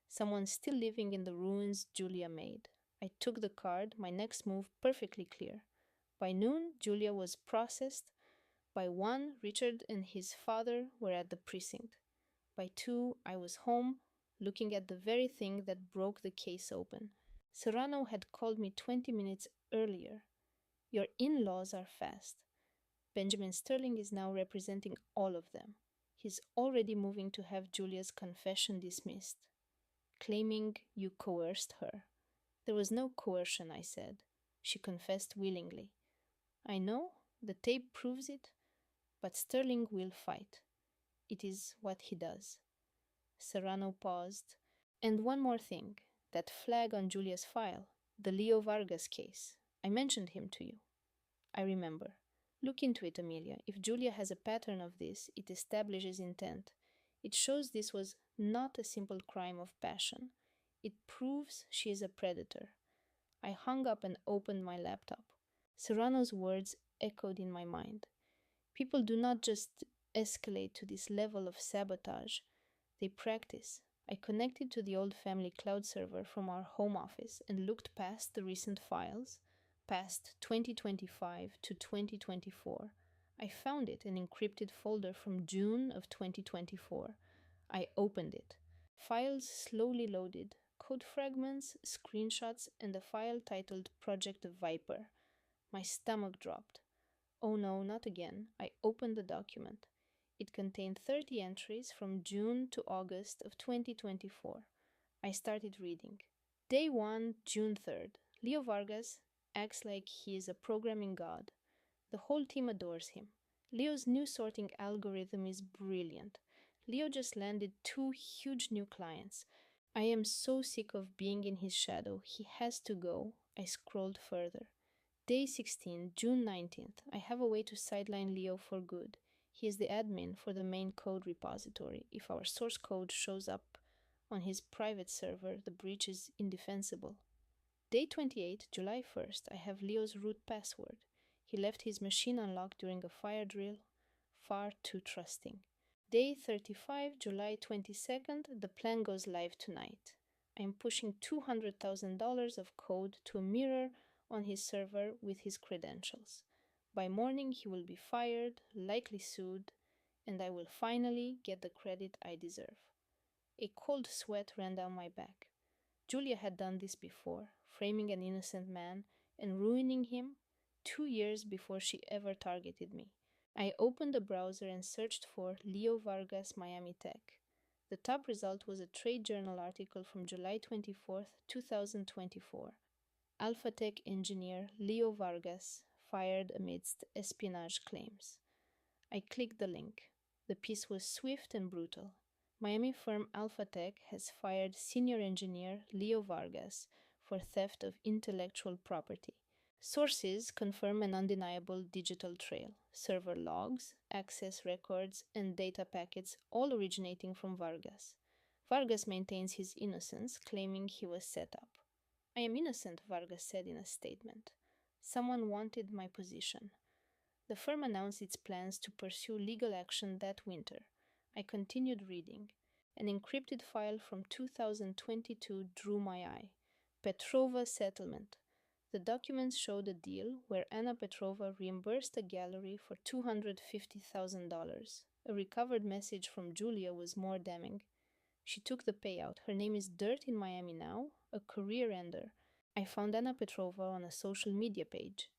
someone still living in the ruins Julia made. I took the card, my next move perfectly clear. By noon, Julia was processed. By 1, Richard and his father were at the precinct. By 2, I was home, looking at the very thing that broke the case open. Serrano had called me 20 minutes earlier. Your in laws are fast. Benjamin Sterling is now representing all of them. He's already moving to have Julia's confession dismissed, claiming you coerced her. There was no coercion, I said. She confessed willingly. I know, the tape proves it, but Sterling will fight. It is what he does. Serrano paused. And one more thing, that flag on Julia's file, the Leo Vargas case. I mentioned him to you. I remember. Look into it, Amelia. If Julia has a pattern of this, it establishes intent. It shows this was not a simple crime of passion. It proves she is a predator. I hung up and opened my laptop. Serrano's words echoed in my mind. People do not just escalate to this level of sabotage, they practice. I connected to the old family cloud server from our home office and looked past the recent files, past 2025 to 2024. I found it, an encrypted folder from June of 2024. I opened it. Files slowly loaded, code fragments, screenshots, and a file titled Project Viper. My stomach dropped. Oh no, not again. I opened the document. It contained 30 entries from June to August of 2024. I started reading. Day 1, June 3rd. Leo Vargas acts like he is a programming god. The whole team adores him. Leo's new sorting algorithm is brilliant. Leo just landed 2 huge new clients. I am so sick of being in his shadow. He has to go. I scrolled further. Day 16, June 19th. I have a way to sideline Leo for good. He is the admin for the main code repository. If our source code shows up on his private server, the breach is indefensible. Day 28, July 1st. I have Leo's root password. He left his machine unlocked during a fire drill. Far too trusting. Day 35, July 22nd. The plan goes live tonight. I am pushing $200,000 of code to a mirror on his server with his credentials. By morning, he will be fired, likely sued, and I will finally get the credit I deserve. A cold sweat ran down my back. Julia had done this before, framing an innocent man and ruining him 2 years before she ever targeted me. I opened the browser and searched for Leo Vargas Miami Tech. The top result was a trade journal article from July 24th, 2024. Alpha Tech engineer Leo Vargas fired amidst espionage claims. I clicked the link. The piece was swift and brutal. Miami firm Alpha Tech has fired senior engineer Leo Vargas for theft of intellectual property. Sources confirm an undeniable digital trail, server logs, access records, and data packets all originating from Vargas. Vargas maintains his innocence, claiming he was set up. I am innocent, Vargas said in a statement. Someone wanted my position. The firm announced its plans to pursue legal action that winter. I continued reading. An encrypted file from 2022 drew my eye. Petrova settlement. The documents showed a deal where Anna Petrova reimbursed a gallery for $250,000. A recovered message from Julia was more damning. She took the payout. Her name is Dirt in Miami now, a career ender. I found Anna Petrova on a social media page.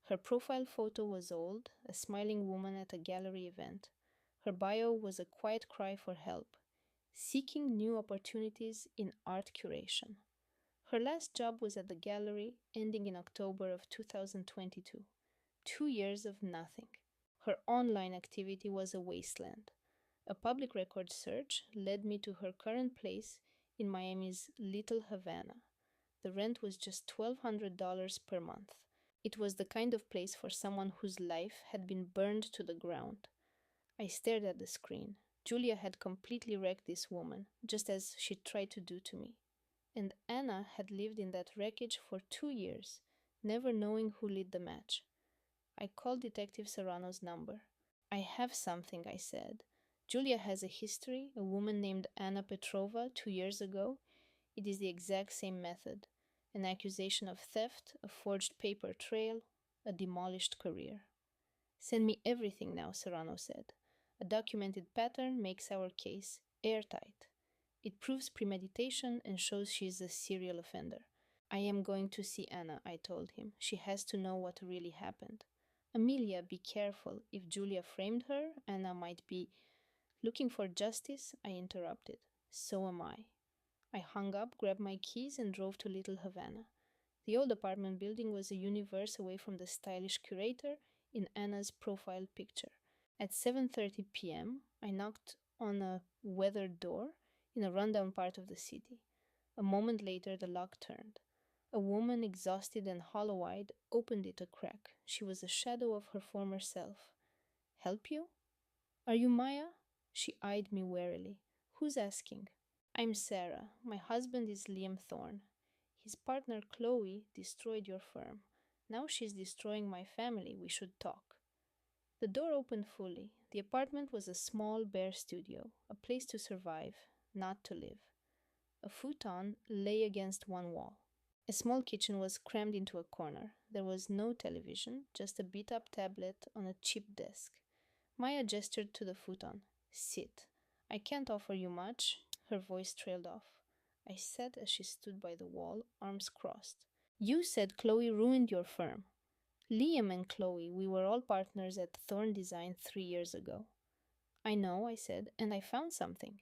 Her profile photo was old, a smiling woman at a gallery event. Her bio was a quiet cry for help, seeking new opportunities in art curation. Her last job was at the gallery, ending in October of 2022. 2 years of nothing. Her online activity was a wasteland. A public record search led me to her current place in Miami's Little Havana. The rent was just $1,200 per month. It was the kind of place for someone whose life had been burned to the ground. I stared at the screen. Julia had completely wrecked this woman, just as she tried to do to me. And Anna had lived in that wreckage for 2 years, never knowing who lit the match. I called Detective Serrano's number. I have something, I said. Julia has a history, a woman named Anna Petrova 2 years ago. It is the exact same method. An accusation of theft, a forged paper trail, a demolished career. Send me everything now, Serrano said. A documented pattern makes our case airtight. It proves premeditation and shows she is a serial offender. I am going to see Anna, I told him. She has to know what really happened. Amelia, be careful. If Julia framed her, Anna might be looking for justice, I interrupted. So am I. I hung up, grabbed my keys, and drove to Little Havana. The old apartment building was a universe away from the stylish curator in Anna's profile picture. At 7:30 p.m., I knocked on a weathered door in a rundown part of the city. A moment later, the lock turned. A woman, exhausted and hollow-eyed, opened it a crack. She was a shadow of her former self. Help you? Are you Maya? She eyed me warily. Who's asking? I'm Sarah. My husband is Liam Thorne. His partner Chloe destroyed your firm. Now she's destroying my family. We should talk. The door opened fully. The apartment was a small, bare studio, a place to survive, not to live. A futon lay against one wall. A small kitchen was crammed into a corner. There was no television, just a beat up tablet on a cheap desk. Maya gestured to the futon. Sit. I can't offer you much. Her voice trailed off. I sat as she stood by the wall, arms crossed. You said Chloe ruined your firm. Liam and Chloe, we were all partners at Thorne Design 3 years ago. I know, I said, and I found something.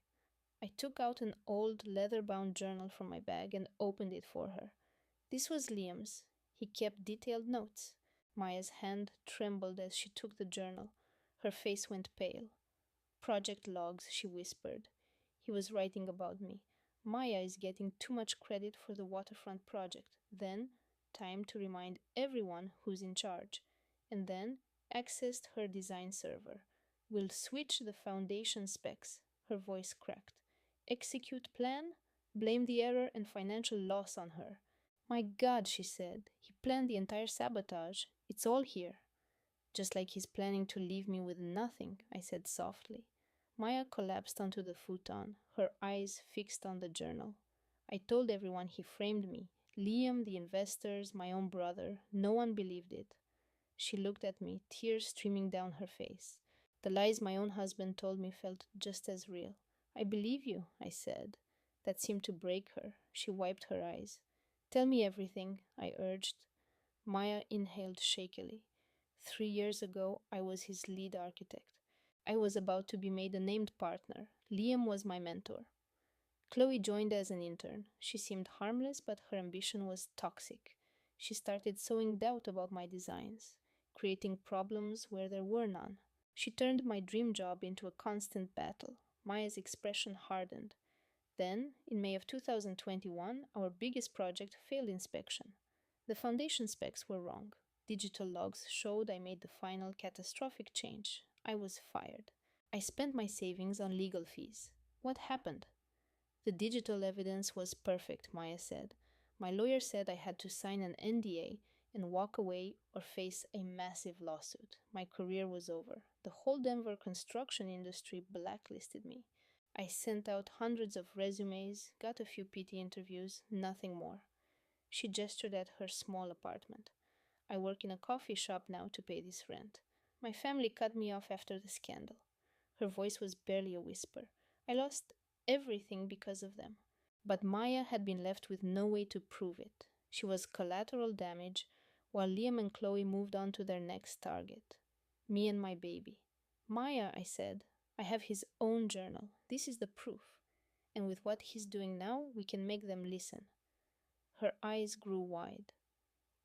I took out an old leather-bound journal from my bag and opened it for her. This was Liam's. He kept detailed notes. Maya's hand trembled as she took the journal. Her face went pale. Project logs, she whispered. He was writing about me. Maya is getting too much credit for the waterfront project. Then, time to remind everyone who's in charge. And then, accessed her design server. We'll switch the foundation specs. Her voice cracked. Execute plan? Blame the error and financial loss on her. My God, she said. He planned the entire sabotage. It's all here. Just like he's planning to leave me with nothing, I said softly. Maya collapsed onto the futon, her eyes fixed on the journal. I told everyone he framed me. Liam, the investors, my own brother. No one believed it. She looked at me, tears streaming down her face. The lies my own husband told me felt just as real. I believe you, I said. That seemed to break her. She wiped her eyes. Tell me everything, I urged. Maya inhaled shakily. 3 years ago, I was his lead architect. I was about to be made a named partner. Liam was my mentor. Chloe joined as an intern. She seemed harmless, but her ambition was toxic. She started sowing doubt about my designs, creating problems where there were none. She turned my dream job into a constant battle. Maya's expression hardened. Then, in May of 2021, our biggest project failed inspection. The foundation specs were wrong. Digital logs showed I made the final catastrophic change. I was fired. I spent my savings on legal fees. What happened? The digital evidence was perfect, Maya said. My lawyer said I had to sign an NDA and walk away or face a massive lawsuit. My career was over. The whole Denver construction industry blacklisted me. I sent out hundreds of resumes, got a few PT interviews, nothing more. She gestured at her small apartment. I work in a coffee shop now to pay this rent. My family cut me off after the scandal. Her voice was barely a whisper. I lost everything because of them. But Maya had been left with no way to prove it. She was collateral damage, while Liam and Chloe moved on to their next target. Me and my baby. Maya, I said, I have his own journal. This is the proof. And with what he's doing now, we can make them listen. Her eyes grew wide.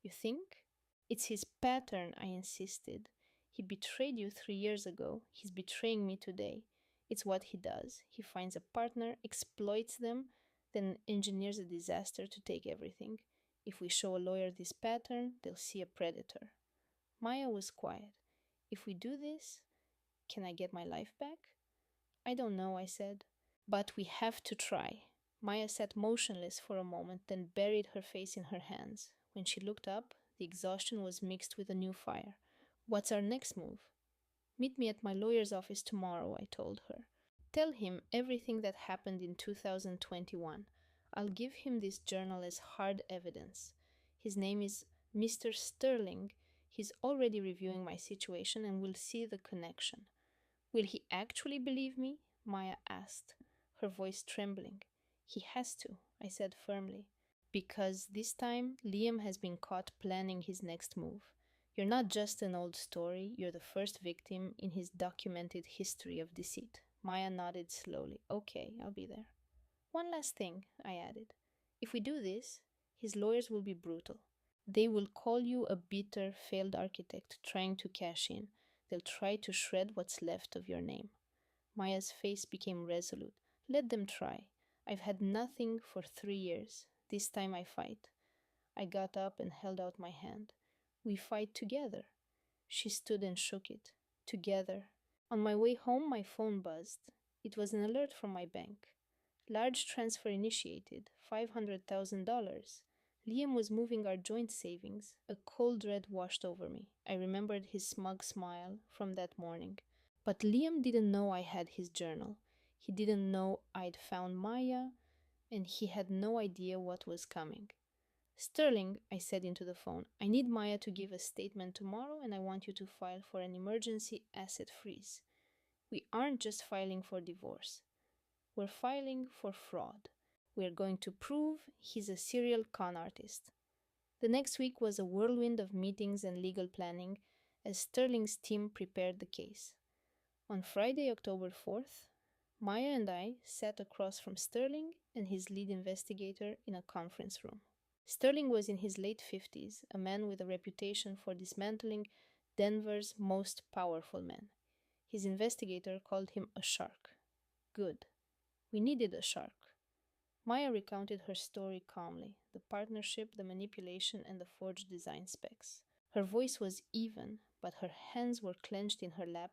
You think? It's his pattern, I insisted. He betrayed you 3 years ago. He's betraying me today. It's what he does. He finds a partner, exploits them, then engineers a disaster to take everything. If we show a lawyer this pattern, they'll see a predator. Maya was quiet. If we do this, can I get my life back? I don't know, I said. But we have to try. Maya sat motionless for a moment, then buried her face in her hands. When she looked up, the exhaustion was mixed with a new fire. What's our next move? Meet me at my lawyer's office tomorrow, I told her. Tell him everything that happened in 2021. I'll give him this journal as hard evidence. His name is Mr. Sterling. He's already reviewing my situation and will see the connection. Will he actually believe me? Maya asked, her voice trembling. He has to, I said firmly, because this time Liam has been caught planning his next move. You're not just an old story, you're the first victim in his documented history of deceit. Maya nodded slowly. Okay, I'll be there. One last thing, I added. If we do this, his lawyers will be brutal. They will call you a bitter, failed architect trying to cash in. They'll try to shred what's left of your name. Maya's face became resolute. Let them try. I've had nothing for 3 years. This time I fight. I got up and held out my hand. We fight together. She stood and shook it. Together. On my way home, my phone buzzed. It was an alert from my bank. Large transfer initiated, $500,000. Liam was moving our joint savings. A cold dread washed over me. I remembered his smug smile from that morning. But Liam didn't know I had his journal. He didn't know I'd found Maya, and he had no idea what was coming. Sterling, I said into the phone, I need Maya to give a statement tomorrow, and I want you to file for an emergency asset freeze. We aren't just filing for divorce. We're filing for fraud. We're going to prove he's a serial con artist. The next week was a whirlwind of meetings and legal planning as Sterling's team prepared the case. On Friday, October 4th, Maya and I sat across from Sterling and his lead investigator in a conference room. Sterling was in his late 50s, a man with a reputation for dismantling Denver's most powerful men. His investigator called him a shark. Good. We needed a shark. Maya recounted her story calmly, the partnership, the manipulation, and the forged design specs. Her voice was even, but her hands were clenched in her lap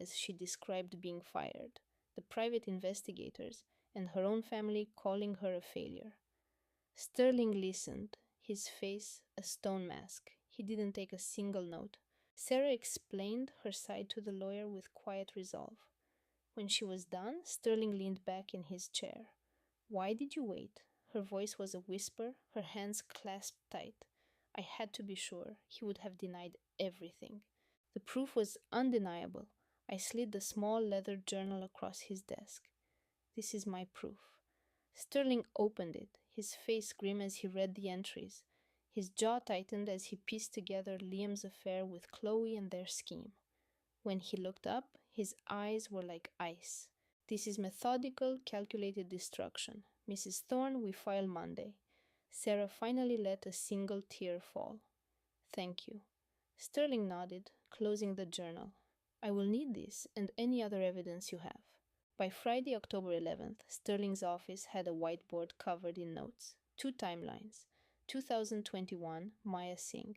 as she described being fired, the private investigators, and her own family calling her a failure. Sterling listened, his face a stone mask. He didn't take a single note. Sarah explained her side to the lawyer with quiet resolve. When she was done, Sterling leaned back in his chair. Why did you wait? Her voice was a whisper, her hands clasped tight. I had to be sure. He would have denied everything. The proof was undeniable. I slid the small leather journal across his desk. This is my proof. Sterling opened it, his face grim as he read the entries. His jaw tightened as he pieced together Liam's affair with Chloe and their scheme. When he looked up, his eyes were like ice. This is methodical, calculated destruction. Mrs. Thorne, we file Monday. Sarah finally let a single tear fall. Thank you. Sterling nodded, closing the journal. I will need this and any other evidence you have. By Friday, October 11th, Sterling's office had a whiteboard covered in notes. 2 timelines. 2021, Maya Singh.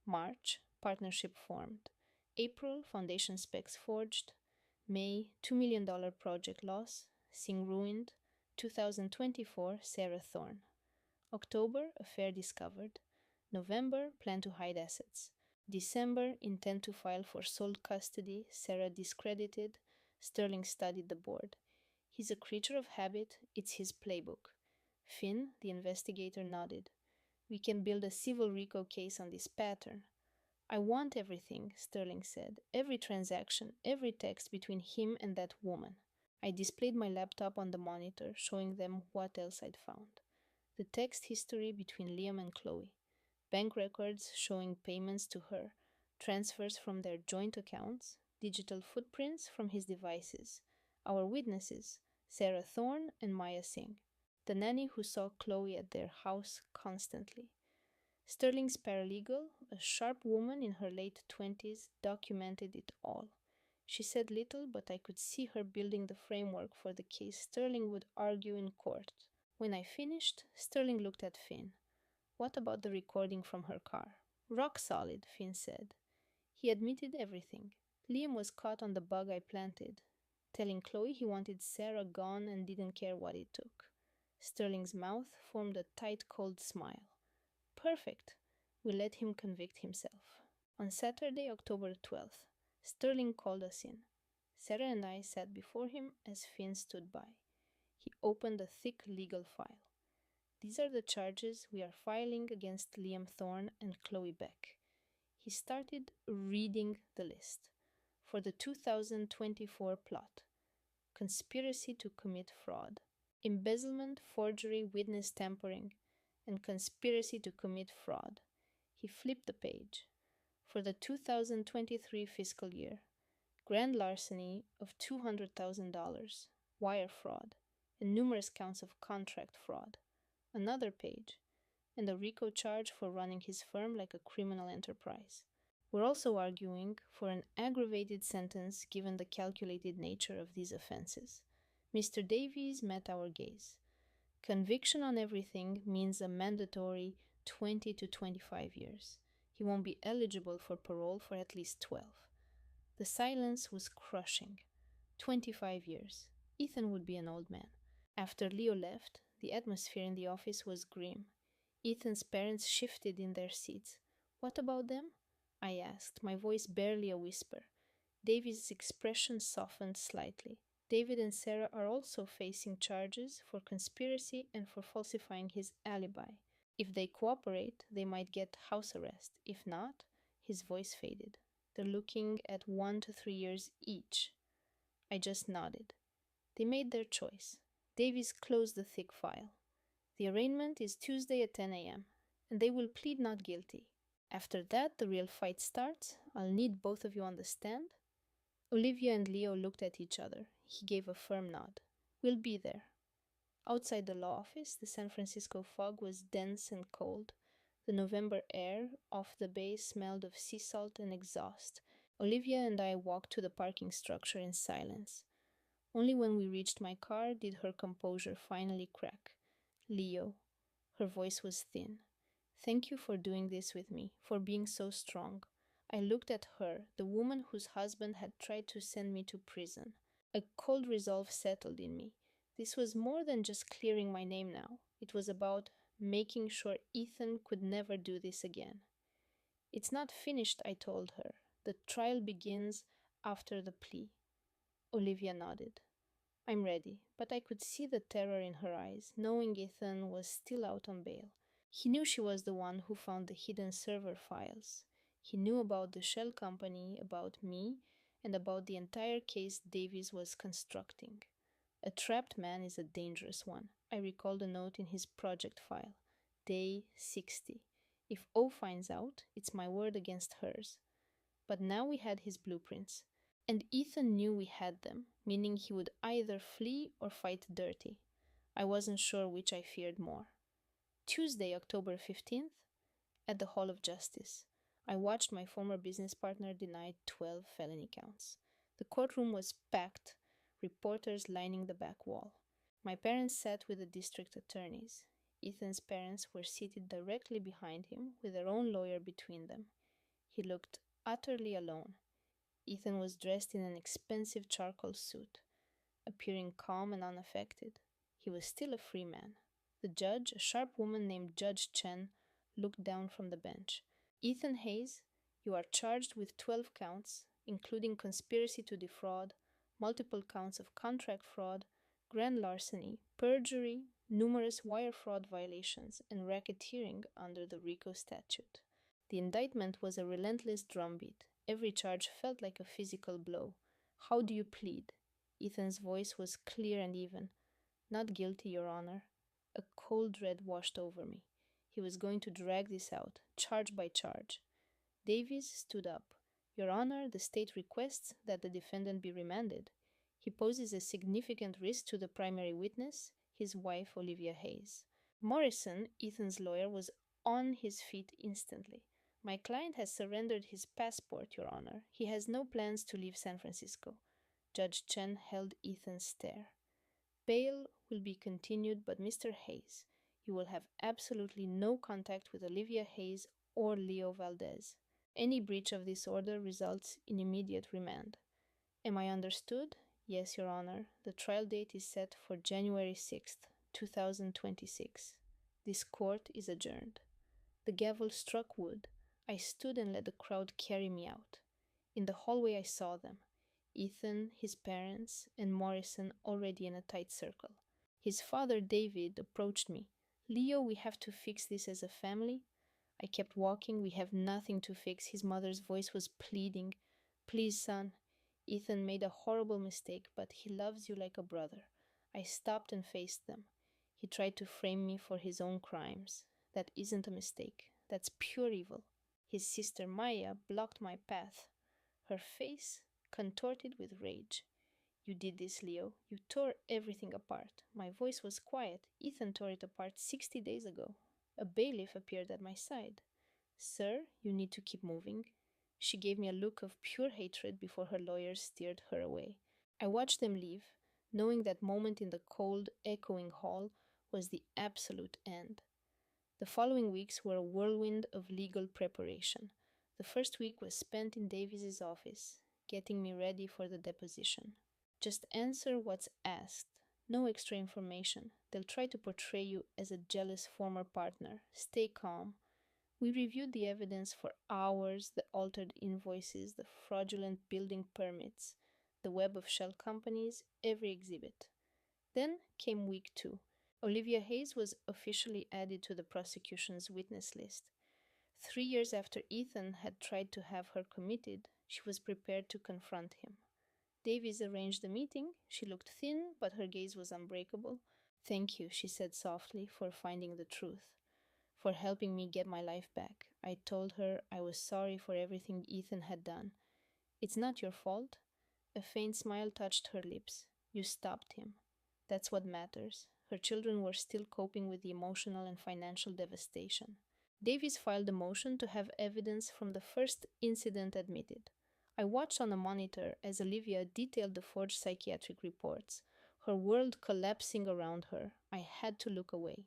March, partnership formed. April, foundation specs forged. May, $2 million project loss. Singh ruined. 2024, Sarah Thorne. October, affair discovered. November, plan to hide assets. December, intent to file for sole custody. Sarah discredited. Sterling studied the board. He's a creature of habit. It's his playbook. Finn, the investigator, nodded. We can build a civil RICO case on this pattern. I want everything, Sterling said. Every transaction, every text between him and that woman. I displayed my laptop on the monitor, showing them what else I'd found. The text history between Liam and Chloe. Bank records showing payments to her, transfers from their joint accounts, digital footprints from his devices. Our witnesses, Sarah Thorne and Maya Singh, the nanny who saw Chloe at their house constantly. Sterling's paralegal, a sharp woman in her late 20s, documented it all. She said little, but I could see her building the framework for the case Sterling would argue in court. When I finished, Sterling looked at Finn. What about the recording from her car? Rock solid, Finn said. He admitted everything. Liam was caught on the bug I planted, telling Chloe he wanted Sarah gone and didn't care what it took. Sterling's mouth formed a tight, cold smile. Perfect. We let him convict himself. On Saturday, October 12th, Sterling called us in. Sarah and I sat before him as Finn stood by. He opened a thick legal file. These are the charges we are filing against Liam Thorne and Chloe Beck. He started reading the list. For the 2024 plot: conspiracy to commit fraud, embezzlement, forgery, witness tampering, and conspiracy to commit fraud. He flipped the page. For the 2023 fiscal year: grand larceny of $200,000, wire fraud, and numerous counts of contract fraud. Another page, and a RICO charge for running his firm like a criminal enterprise. We're also arguing for an aggravated sentence given the calculated nature of these offenses. Mr. Davies met our gaze. Conviction on everything means a mandatory 20 to 25 years. He won't be eligible for parole for at least 12. The silence was crushing. 25 years. Ethan would be an old man. After Leo left, the atmosphere in the office was grim. Ethan's parents shifted in their seats. What about them? I asked, my voice barely a whisper. David's expression softened slightly. David and Sarah are also facing charges for conspiracy and for falsifying his alibi. If they cooperate, they might get house arrest. If not, his voice faded. They're looking at 1 to 3 years each. I just nodded. They made their choice. Davies closed the thick file. The arraignment is Tuesday at 10 a.m., and they will plead not guilty. After that, the real fight starts. I'll need both of you on the stand. Olivia and Leo looked at each other. He gave a firm nod. We'll be there. Outside the law office, the San Francisco fog was dense and cold. The November air off the bay smelled of sea salt and exhaust. Olivia and I walked to the parking structure in silence. Only when we reached my car did her composure finally crack. Leo. Her voice was thin. Thank you for doing this with me, for being so strong. I looked at her, the woman whose husband had tried to send me to prison. A cold resolve settled in me. This was more than just clearing my name now. It was about making sure Ethan could never do this again. It's not finished, I told her. The trial begins after the plea. Olivia nodded. I'm ready, but I could see the terror in her eyes, knowing Ethan was still out on bail. He knew she was the one who found the hidden server files. He knew about the shell company, about me, and about the entire case Davies was constructing. A trapped man is a dangerous one. I recalled a note in his project file. Day 60. If O finds out, it's my word against hers. But now we had his blueprints. And Ethan knew we had them, meaning he would either flee or fight dirty. I wasn't sure which I feared more. Tuesday, October 15th, at the Hall of Justice, I watched my former business partner denied 12 felony counts. The courtroom was packed, reporters lining the back wall. My parents sat with the district attorneys. Ethan's parents were seated directly behind him, with their own lawyer between them. He looked utterly alone. Ethan was dressed in an expensive charcoal suit, appearing calm and unaffected. He was still a free man. The judge, a sharp woman named Judge Chen, looked down from the bench. Ethan Hayes, you are charged with 12 counts, including conspiracy to defraud, multiple counts of contract fraud, grand larceny, perjury, numerous wire fraud violations, and racketeering under the RICO statute. The indictment was a relentless drumbeat. Every charge felt like a physical blow. How do you plead? Ethan's voice was clear and even. Not guilty, Your Honor. A cold dread washed over me. He was going to drag this out, charge by charge. Davies stood up. Your Honor, the state requests that the defendant be remanded. He poses a significant risk to the primary witness, his wife, Olivia Hayes. Morrison, Ethan's lawyer, was on his feet instantly. My client has surrendered his passport, Your Honor. He has no plans to leave San Francisco. Judge Chen held Ethan's stare. Bail will be continued, but Mr. Hayes, You will have absolutely no contact with Olivia Hayes or Leo Valdez. Any breach of this order results in immediate remand. Am I understood? Yes, Your Honor. The trial date is set for January 6th, 2026. This court is adjourned. The gavel struck wood. I stood and let the crowd carry me out. In the hallway I saw them. Ethan, his parents, and Morrison already in a tight circle. His father, David, approached me. Leo, we have to fix this as a family. I kept walking. We have nothing to fix. His mother's voice was pleading. Please, son. Ethan made a horrible mistake, but he loves you like a brother. I stopped and faced them. He tried to frame me for his own crimes. That isn't a mistake. That's pure evil. His sister Maya blocked my path, her face contorted with rage. You did this, Leo. You tore everything apart. My voice was quiet. Ethan tore it apart 60 days ago. A bailiff appeared at my side. Sir, you need to keep moving. She gave me a look of pure hatred before her lawyers steered her away. I watched them leave, knowing that moment in the cold, echoing hall was the absolute end. The following weeks were a whirlwind of legal preparation. The first week was spent in Davis's office, getting me ready for the deposition. Just answer what's asked. No extra information. They'll try to portray you as a jealous former partner. Stay calm. We reviewed the evidence for hours, the altered invoices, the fraudulent building permits, the web of shell companies, every exhibit. Then came week 2. Olivia Hayes was officially added to the prosecution's witness list. 3 years after Ethan had tried to have her committed, she was prepared to confront him. Davies arranged the meeting. She looked thin, but her gaze was unbreakable. Thank you, she said softly, for finding the truth, for helping me get my life back. I told her I was sorry for everything Ethan had done. It's not your fault. A faint smile touched her lips. You stopped him. That's what matters. Her children were still coping with the emotional and financial devastation. Davies filed a motion to have evidence from the first incident admitted. I watched on a monitor as Olivia detailed the forged psychiatric reports, her world collapsing around her. I had to look away.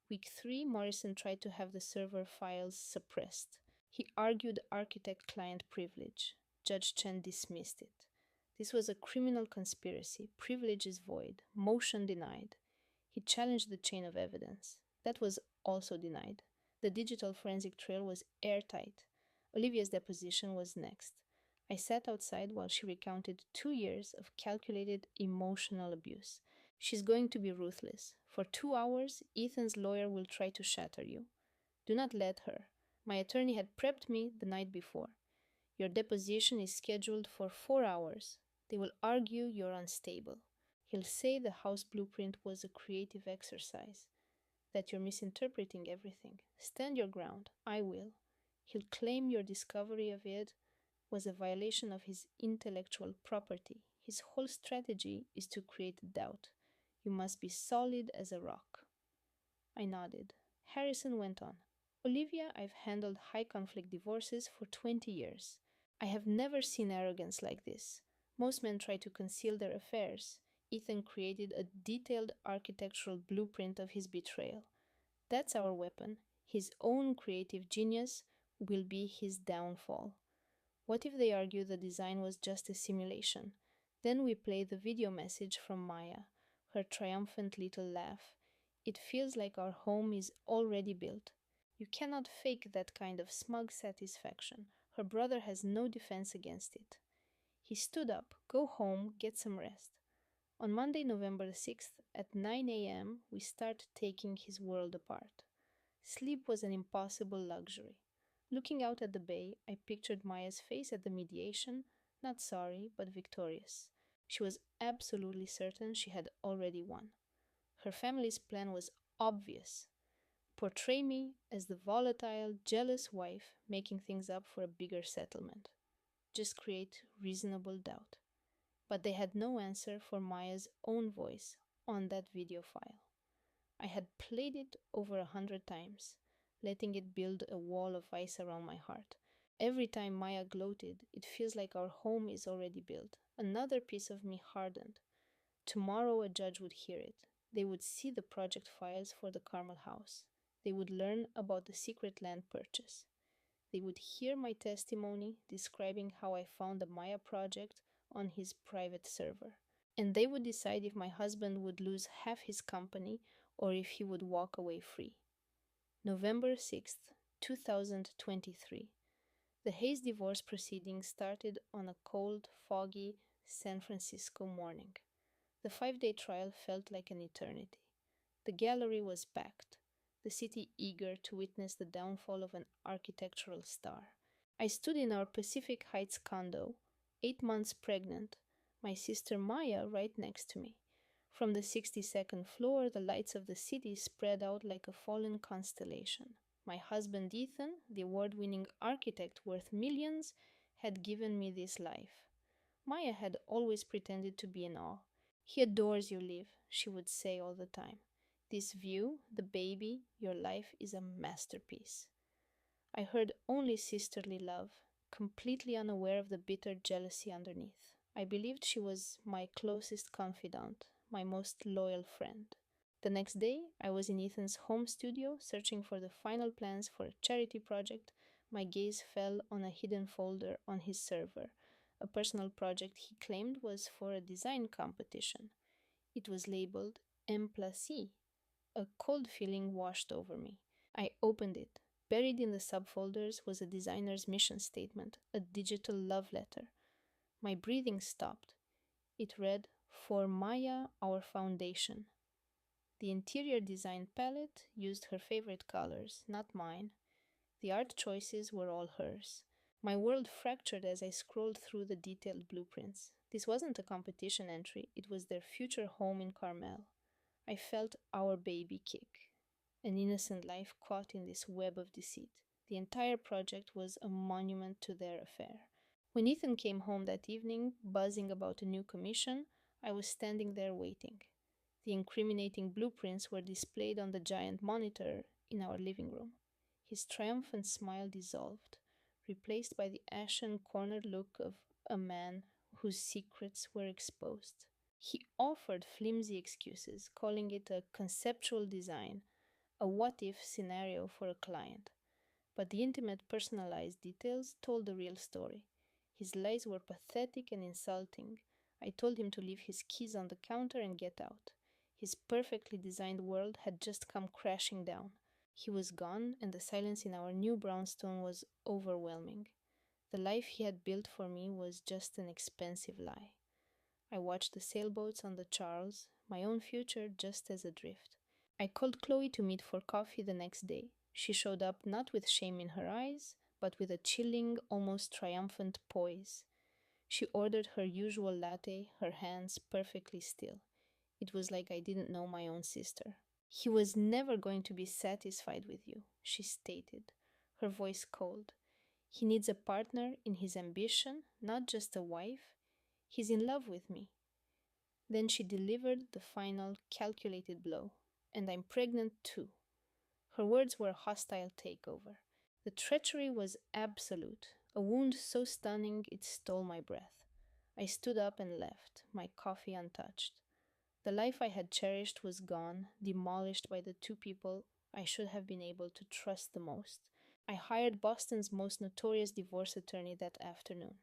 Week 3, Morrison tried to have the server files suppressed. He argued architect-client privilege. Judge Chen dismissed it. This was a criminal conspiracy. Privilege is void. Motion denied. He challenged the chain of evidence. That was also denied. The digital forensic trail was airtight. Olivia's deposition was next. I sat outside while she recounted 2 years of calculated emotional abuse. She's going to be ruthless. For 2 hours, Ethan's lawyer will try to shatter you. Do not let her. My attorney had prepped me the night before. Your deposition is scheduled for 4 hours. They will argue you're unstable. He'll say the house blueprint was a creative exercise, that you're misinterpreting everything. Stand your ground. I will. He'll claim your discovery of it was a violation of his intellectual property. His whole strategy is to create doubt. You must be solid as a rock. I nodded. Harrison went on. Olivia, I've handled high-conflict divorces for 20 years. I have never seen arrogance like this. Most men try to conceal their affairs. Ethan created a detailed architectural blueprint of his betrayal. That's our weapon. His own creative genius will be his downfall. What if they argue the design was just a simulation? Then we play the video message from Maya, her triumphant little laugh. It feels like our home is already built. You cannot fake that kind of smug satisfaction. Her brother has no defense against it. He stood up. Go home, get some rest. On Monday, November 6th, at 9 a.m., we start taking his world apart. Sleep was an impossible luxury. Looking out at the bay, I pictured Maya's face at the mediation, not sorry, but victorious. She was absolutely certain she had already won. Her family's plan was obvious. Portray me as the volatile, jealous wife making things up for a bigger settlement. Just create reasonable doubt. But they had no answer for Maya's own voice on that video file. I had played it over 100 times, letting it build a wall of ice around my heart. Every time Maya gloated, it feels like our home is already built. Another piece of me hardened. Tomorrow a judge would hear it. They would see the project files for the Carmel house. They would learn about the secret land purchase. They would hear my testimony describing how I found the Maya project on his private server. And they would decide if my husband would lose half his company or if he would walk away free. November 6th, 2023. The Hayes divorce proceedings started on a cold, foggy San Francisco morning. The 5-day trial felt like an eternity. The gallery was packed, the city eager to witness the downfall of an architectural star. I stood in our Pacific Heights condo, 8 months pregnant, my sister Maya right next to me. From the 62nd floor, the lights of the city spread out like a fallen constellation. My husband Ethan, the award-winning architect worth millions, had given me this life. Maya had always pretended to be in awe. He adores you, Liv, she would say all the time. This view, the baby, your life is a masterpiece. I heard only sisterly love, completely unaware of the bitter jealousy underneath. I believed she was my closest confidant, my most loyal friend. The next day, I was in Ethan's home studio searching for the final plans for a charity project. My gaze fell on a hidden folder on his server, a personal project he claimed was for a design competition. It was labeled M+E. A cold feeling washed over me. I opened it. Buried in the subfolders was a designer's mission statement, a digital love letter. My breathing stopped. It read, "For Maya, our foundation." The interior design palette used her favorite colors, not mine. The art choices were all hers. My world fractured as I scrolled through the detailed blueprints. This wasn't a competition entry, it was their future home in Carmel. I felt our baby kick. An innocent life caught in this web of deceit. The entire project was a monument to their affair. When Ethan came home that evening, buzzing about a new commission, I was standing there waiting. The incriminating blueprints were displayed on the giant monitor in our living room. His triumphant smile dissolved, replaced by the ashen, cornered look of a man whose secrets were exposed. He offered flimsy excuses, calling it a conceptual design, a what-if scenario for a client. But the intimate, personalized details told the real story. His lies were pathetic and insulting. I told him to leave his keys on the counter and get out. His perfectly designed world had just come crashing down. He was gone, and the silence in our new brownstone was overwhelming. The life he had built for me was just an expensive lie. I watched the sailboats on the Charles, my own future just as adrift. I called Chloe to meet for coffee the next day. She showed up not with shame in her eyes, but with a chilling, almost triumphant poise. She ordered her usual latte, her hands perfectly still. It was like I didn't know my own sister. "He was never going to be satisfied with you," she stated, her voice cold. "He needs a partner in his ambition, not just a wife. He's in love with me." Then she delivered the final, calculated blow. "And I'm pregnant too." Her words were a hostile takeover. The treachery was absolute, a wound so stunning it stole my breath. I stood up and left, my coffee untouched. The life I had cherished was gone, demolished by the two people I should have been able to trust the most. I hired Boston's most notorious divorce attorney that afternoon.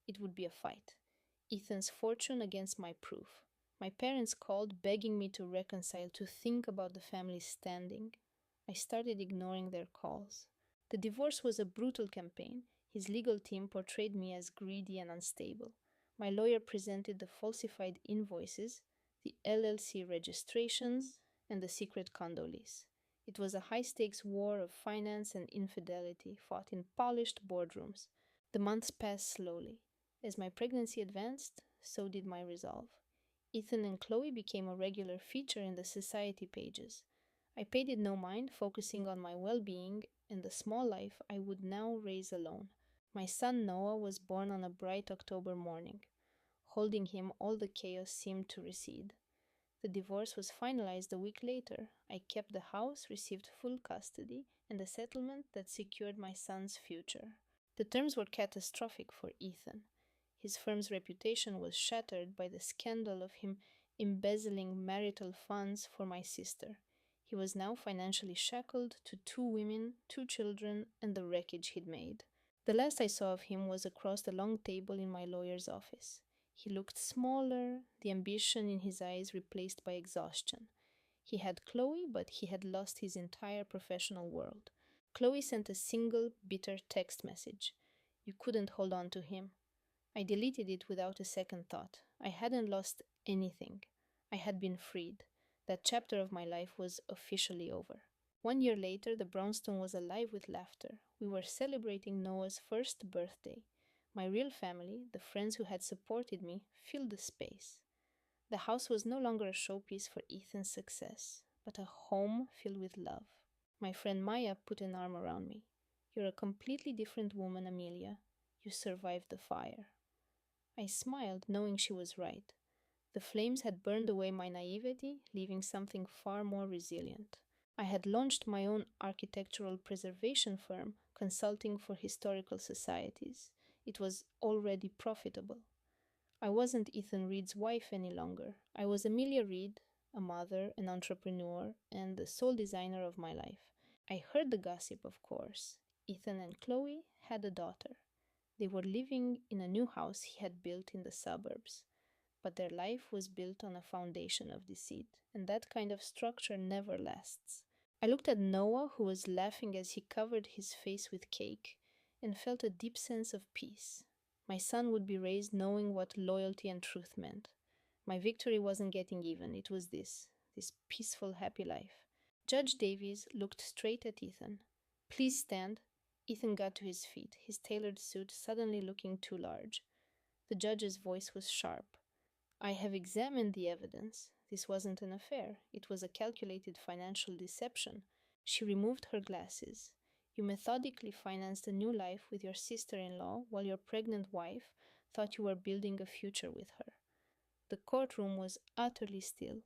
It would be a fight. Ethan's fortune against my proof. My parents called, begging me to reconcile, to think about the family's standing. I started ignoring their calls. The divorce was a brutal campaign. His legal team portrayed me as greedy and unstable. My lawyer presented the falsified invoices, the LLC registrations, and the secret condo lease. It was a high-stakes war of finance and infidelity fought in polished boardrooms. The months passed slowly. As my pregnancy advanced, so did my resolve. Ethan and Chloe became a regular feature in the society pages. I paid it no mind, focusing on my well-being and the small life I would now raise alone. My son Noah was born on a bright October morning. Holding him, all the chaos seemed to recede. The divorce was finalized a week later. I kept the house, received full custody, and a settlement that secured my son's future. The terms were catastrophic for Ethan. His firm's reputation was shattered by the scandal of him embezzling marital funds for my sister. He was now financially shackled to two women, two children, and the wreckage he'd made. The last I saw of him was across the long table in my lawyer's office. He looked smaller, the ambition in his eyes replaced by exhaustion. He had Chloe, but he had lost his entire professional world. Chloe sent a single, bitter text message. You couldn't hold on to him. I deleted it without a second thought. I hadn't lost anything. I had been freed. That chapter of my life was officially over. 1 year later, the brownstone was alive with laughter. We were celebrating Noah's first birthday. My real family, the friends who had supported me, filled the space. The house was no longer a showpiece for Ethan's success, but a home filled with love. My friend Maya put an arm around me. You're a completely different woman, Amelia. You survived the fire. I smiled, knowing she was right. The flames had burned away my naivety, leaving something far more resilient. I had launched my own architectural preservation firm, consulting for historical societies. It was already profitable. I wasn't Ethan Reed's wife any longer. I was Amelia Reed, a mother, an entrepreneur, and the sole designer of my life. I heard the gossip, of course. Ethan and Chloe had a daughter. They were living in a new house he had built in the suburbs. But their life was built on a foundation of deceit, and that kind of structure never lasts. I looked at Noah, who was laughing as he covered his face with cake, and felt a deep sense of peace. My son would be raised knowing what loyalty and truth meant. My victory wasn't getting even, it was this peaceful, happy life. Judge Davies looked straight at Ethan. Please stand. Ethan got to his feet, his tailored suit suddenly looking too large. The judge's voice was sharp. I have examined the evidence. This wasn't an affair. It was a calculated financial deception. She removed her glasses. You methodically financed a new life with your sister-in-law while your pregnant wife thought you were building a future with her. The courtroom was utterly still.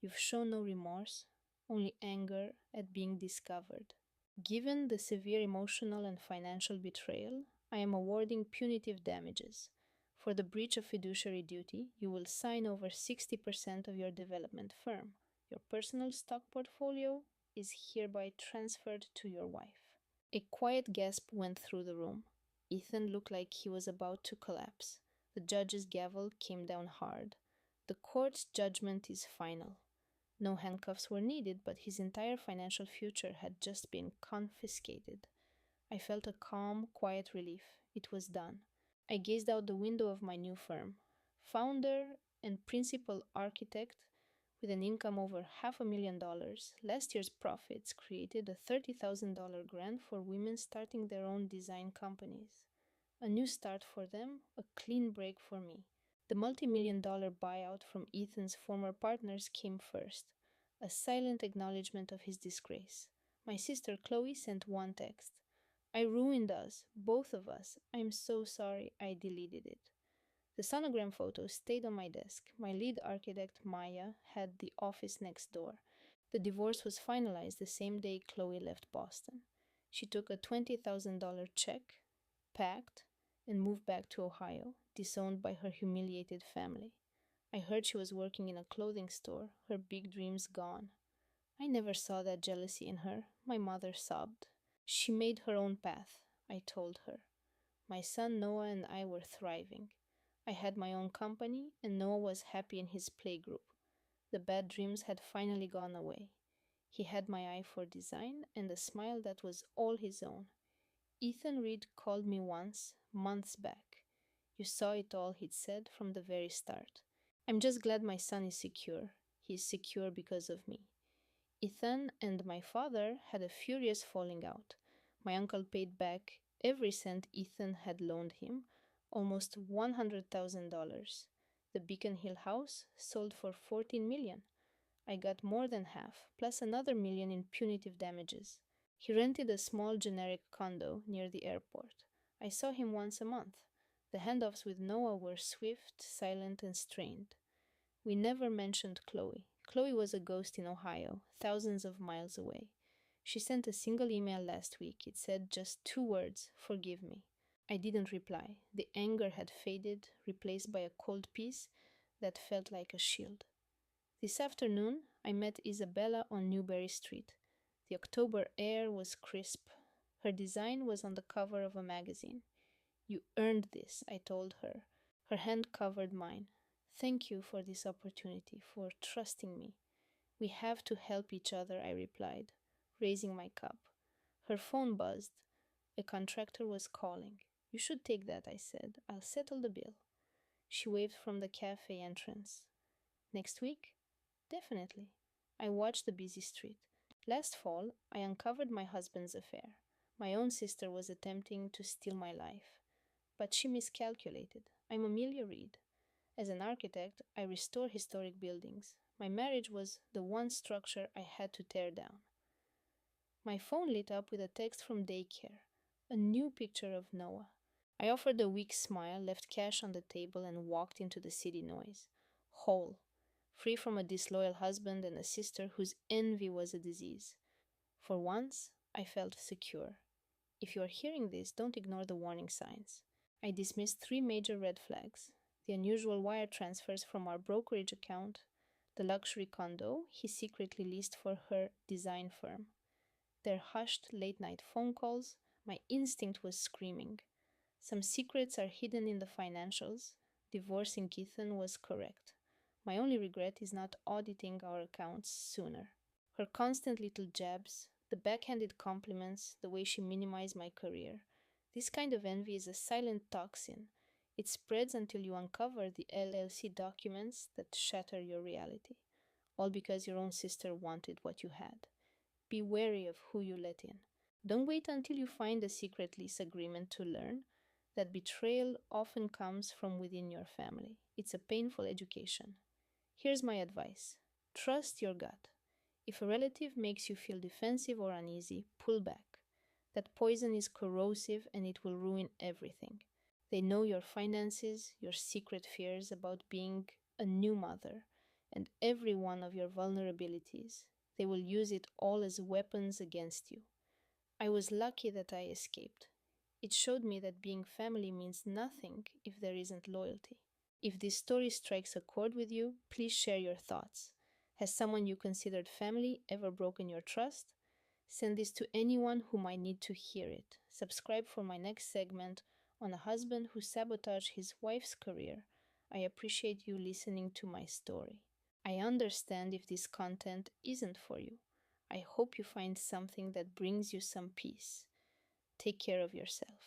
You've shown no remorse, only anger at being discovered. Given the severe emotional and financial betrayal, I am awarding punitive damages. For the breach of fiduciary duty, you will sign over 60% of your development firm. Your personal stock portfolio is hereby transferred to your wife. A quiet gasp went through the room. Ethan looked like he was about to collapse. The judge's gavel came down hard. The court's judgment is final. No handcuffs were needed, but his entire financial future had just been confiscated. I felt a calm, quiet relief. It was done. I gazed out the window of my new firm. Founder and principal architect with an income over $500,000, last year's profits created a $30,000 grant for women starting their own design companies. A new start for them, a clean break for me. The multi-million-dollar buyout from Ethan's former partners came first, a silent acknowledgement of his disgrace. My sister Chloe sent one text. I ruined us, both of us. I'm so sorry I deleted it. The sonogram photo stayed on my desk. My lead architect, Maya, had the office next door. The divorce was finalized the same day Chloe left Boston. She took a $20,000 check, packed, and moved back to Ohio, disowned by her humiliated family. I heard she was working in a clothing store, her big dreams gone. I never saw that jealousy in her, my mother sobbed. She made her own path, I told her. My son Noah and I were thriving. I had my own company, and Noah was happy in his playgroup. The bad dreams had finally gone away. He had my eye for design and a smile that was all his own. Ethan Reed called me once, months back. You saw it all, he'd said, from the very start. I'm just glad my son is secure. He is secure because of me. Ethan and my father had a furious falling out. My uncle paid back every cent Ethan had loaned him, almost $100,000. The Beacon Hill house sold for $14 million. I got more than half, plus another million in punitive damages. He rented a small generic condo near the airport. I saw him once a month. The handoffs with Noah were swift, silent, and strained. We never mentioned Chloe. Chloe was a ghost in Ohio, thousands of miles away. She sent a single email last week. It said just 2 words, forgive me. I didn't reply. The anger had faded, replaced by a cold peace that felt like a shield. This afternoon, I met Isabella on Newberry Street. The October air was crisp. Her design was on the cover of a magazine. You earned this, I told her. Her hand covered mine. Thank you for this opportunity, for trusting me. We have to help each other, I replied, raising my cup. Her phone buzzed. A contractor was calling. You should take that, I said. I'll settle the bill. She waved from the cafe entrance. Next week? Definitely. I watched the busy street. Last fall, I uncovered my husband's affair. My own sister was attempting to steal my life. But she miscalculated. I'm Amelia Reed. As an architect, I restore historic buildings. My marriage was the one structure I had to tear down. My phone lit up with a text from daycare, a new picture of Noah. I offered a weak smile, left cash on the table, and walked into the city noise. Whole, free from a disloyal husband and a sister whose envy was a disease. For once, I felt secure. If you are hearing this, don't ignore the warning signs. I dismissed 3 major red flags: the unusual wire transfers from our brokerage account, the luxury condo he secretly leased for her design firm, their hushed late-night phone calls. My instinct was screaming. Some secrets are hidden in the financials. Divorcing Keithan was correct. My only regret is not auditing our accounts sooner. Her constant little jabs, the backhanded compliments, the way she minimized my career. This kind of envy is a silent toxin. It spreads until you uncover the LLC documents that shatter your reality, all because your own sister wanted what you had. Be wary of who you let in. Don't wait until you find a secret lease agreement to learn that betrayal often comes from within your family. It's a painful education. Here's my advice. Trust your gut. If a relative makes you feel defensive or uneasy, pull back. That poison is corrosive and it will ruin everything. They know your finances, your secret fears about being a new mother, and every one of your vulnerabilities. They will use it all as weapons against you. I was lucky that I escaped. It showed me that being family means nothing if there isn't loyalty. If this story strikes a chord with you, please share your thoughts. Has someone you considered family ever broken your trust? Send this to anyone who might need to hear it. Subscribe for my next segment on a husband who sabotaged his wife's career. I appreciate you listening to my story. I understand if this content isn't for you. I hope you find something that brings you some peace. Take care of yourself.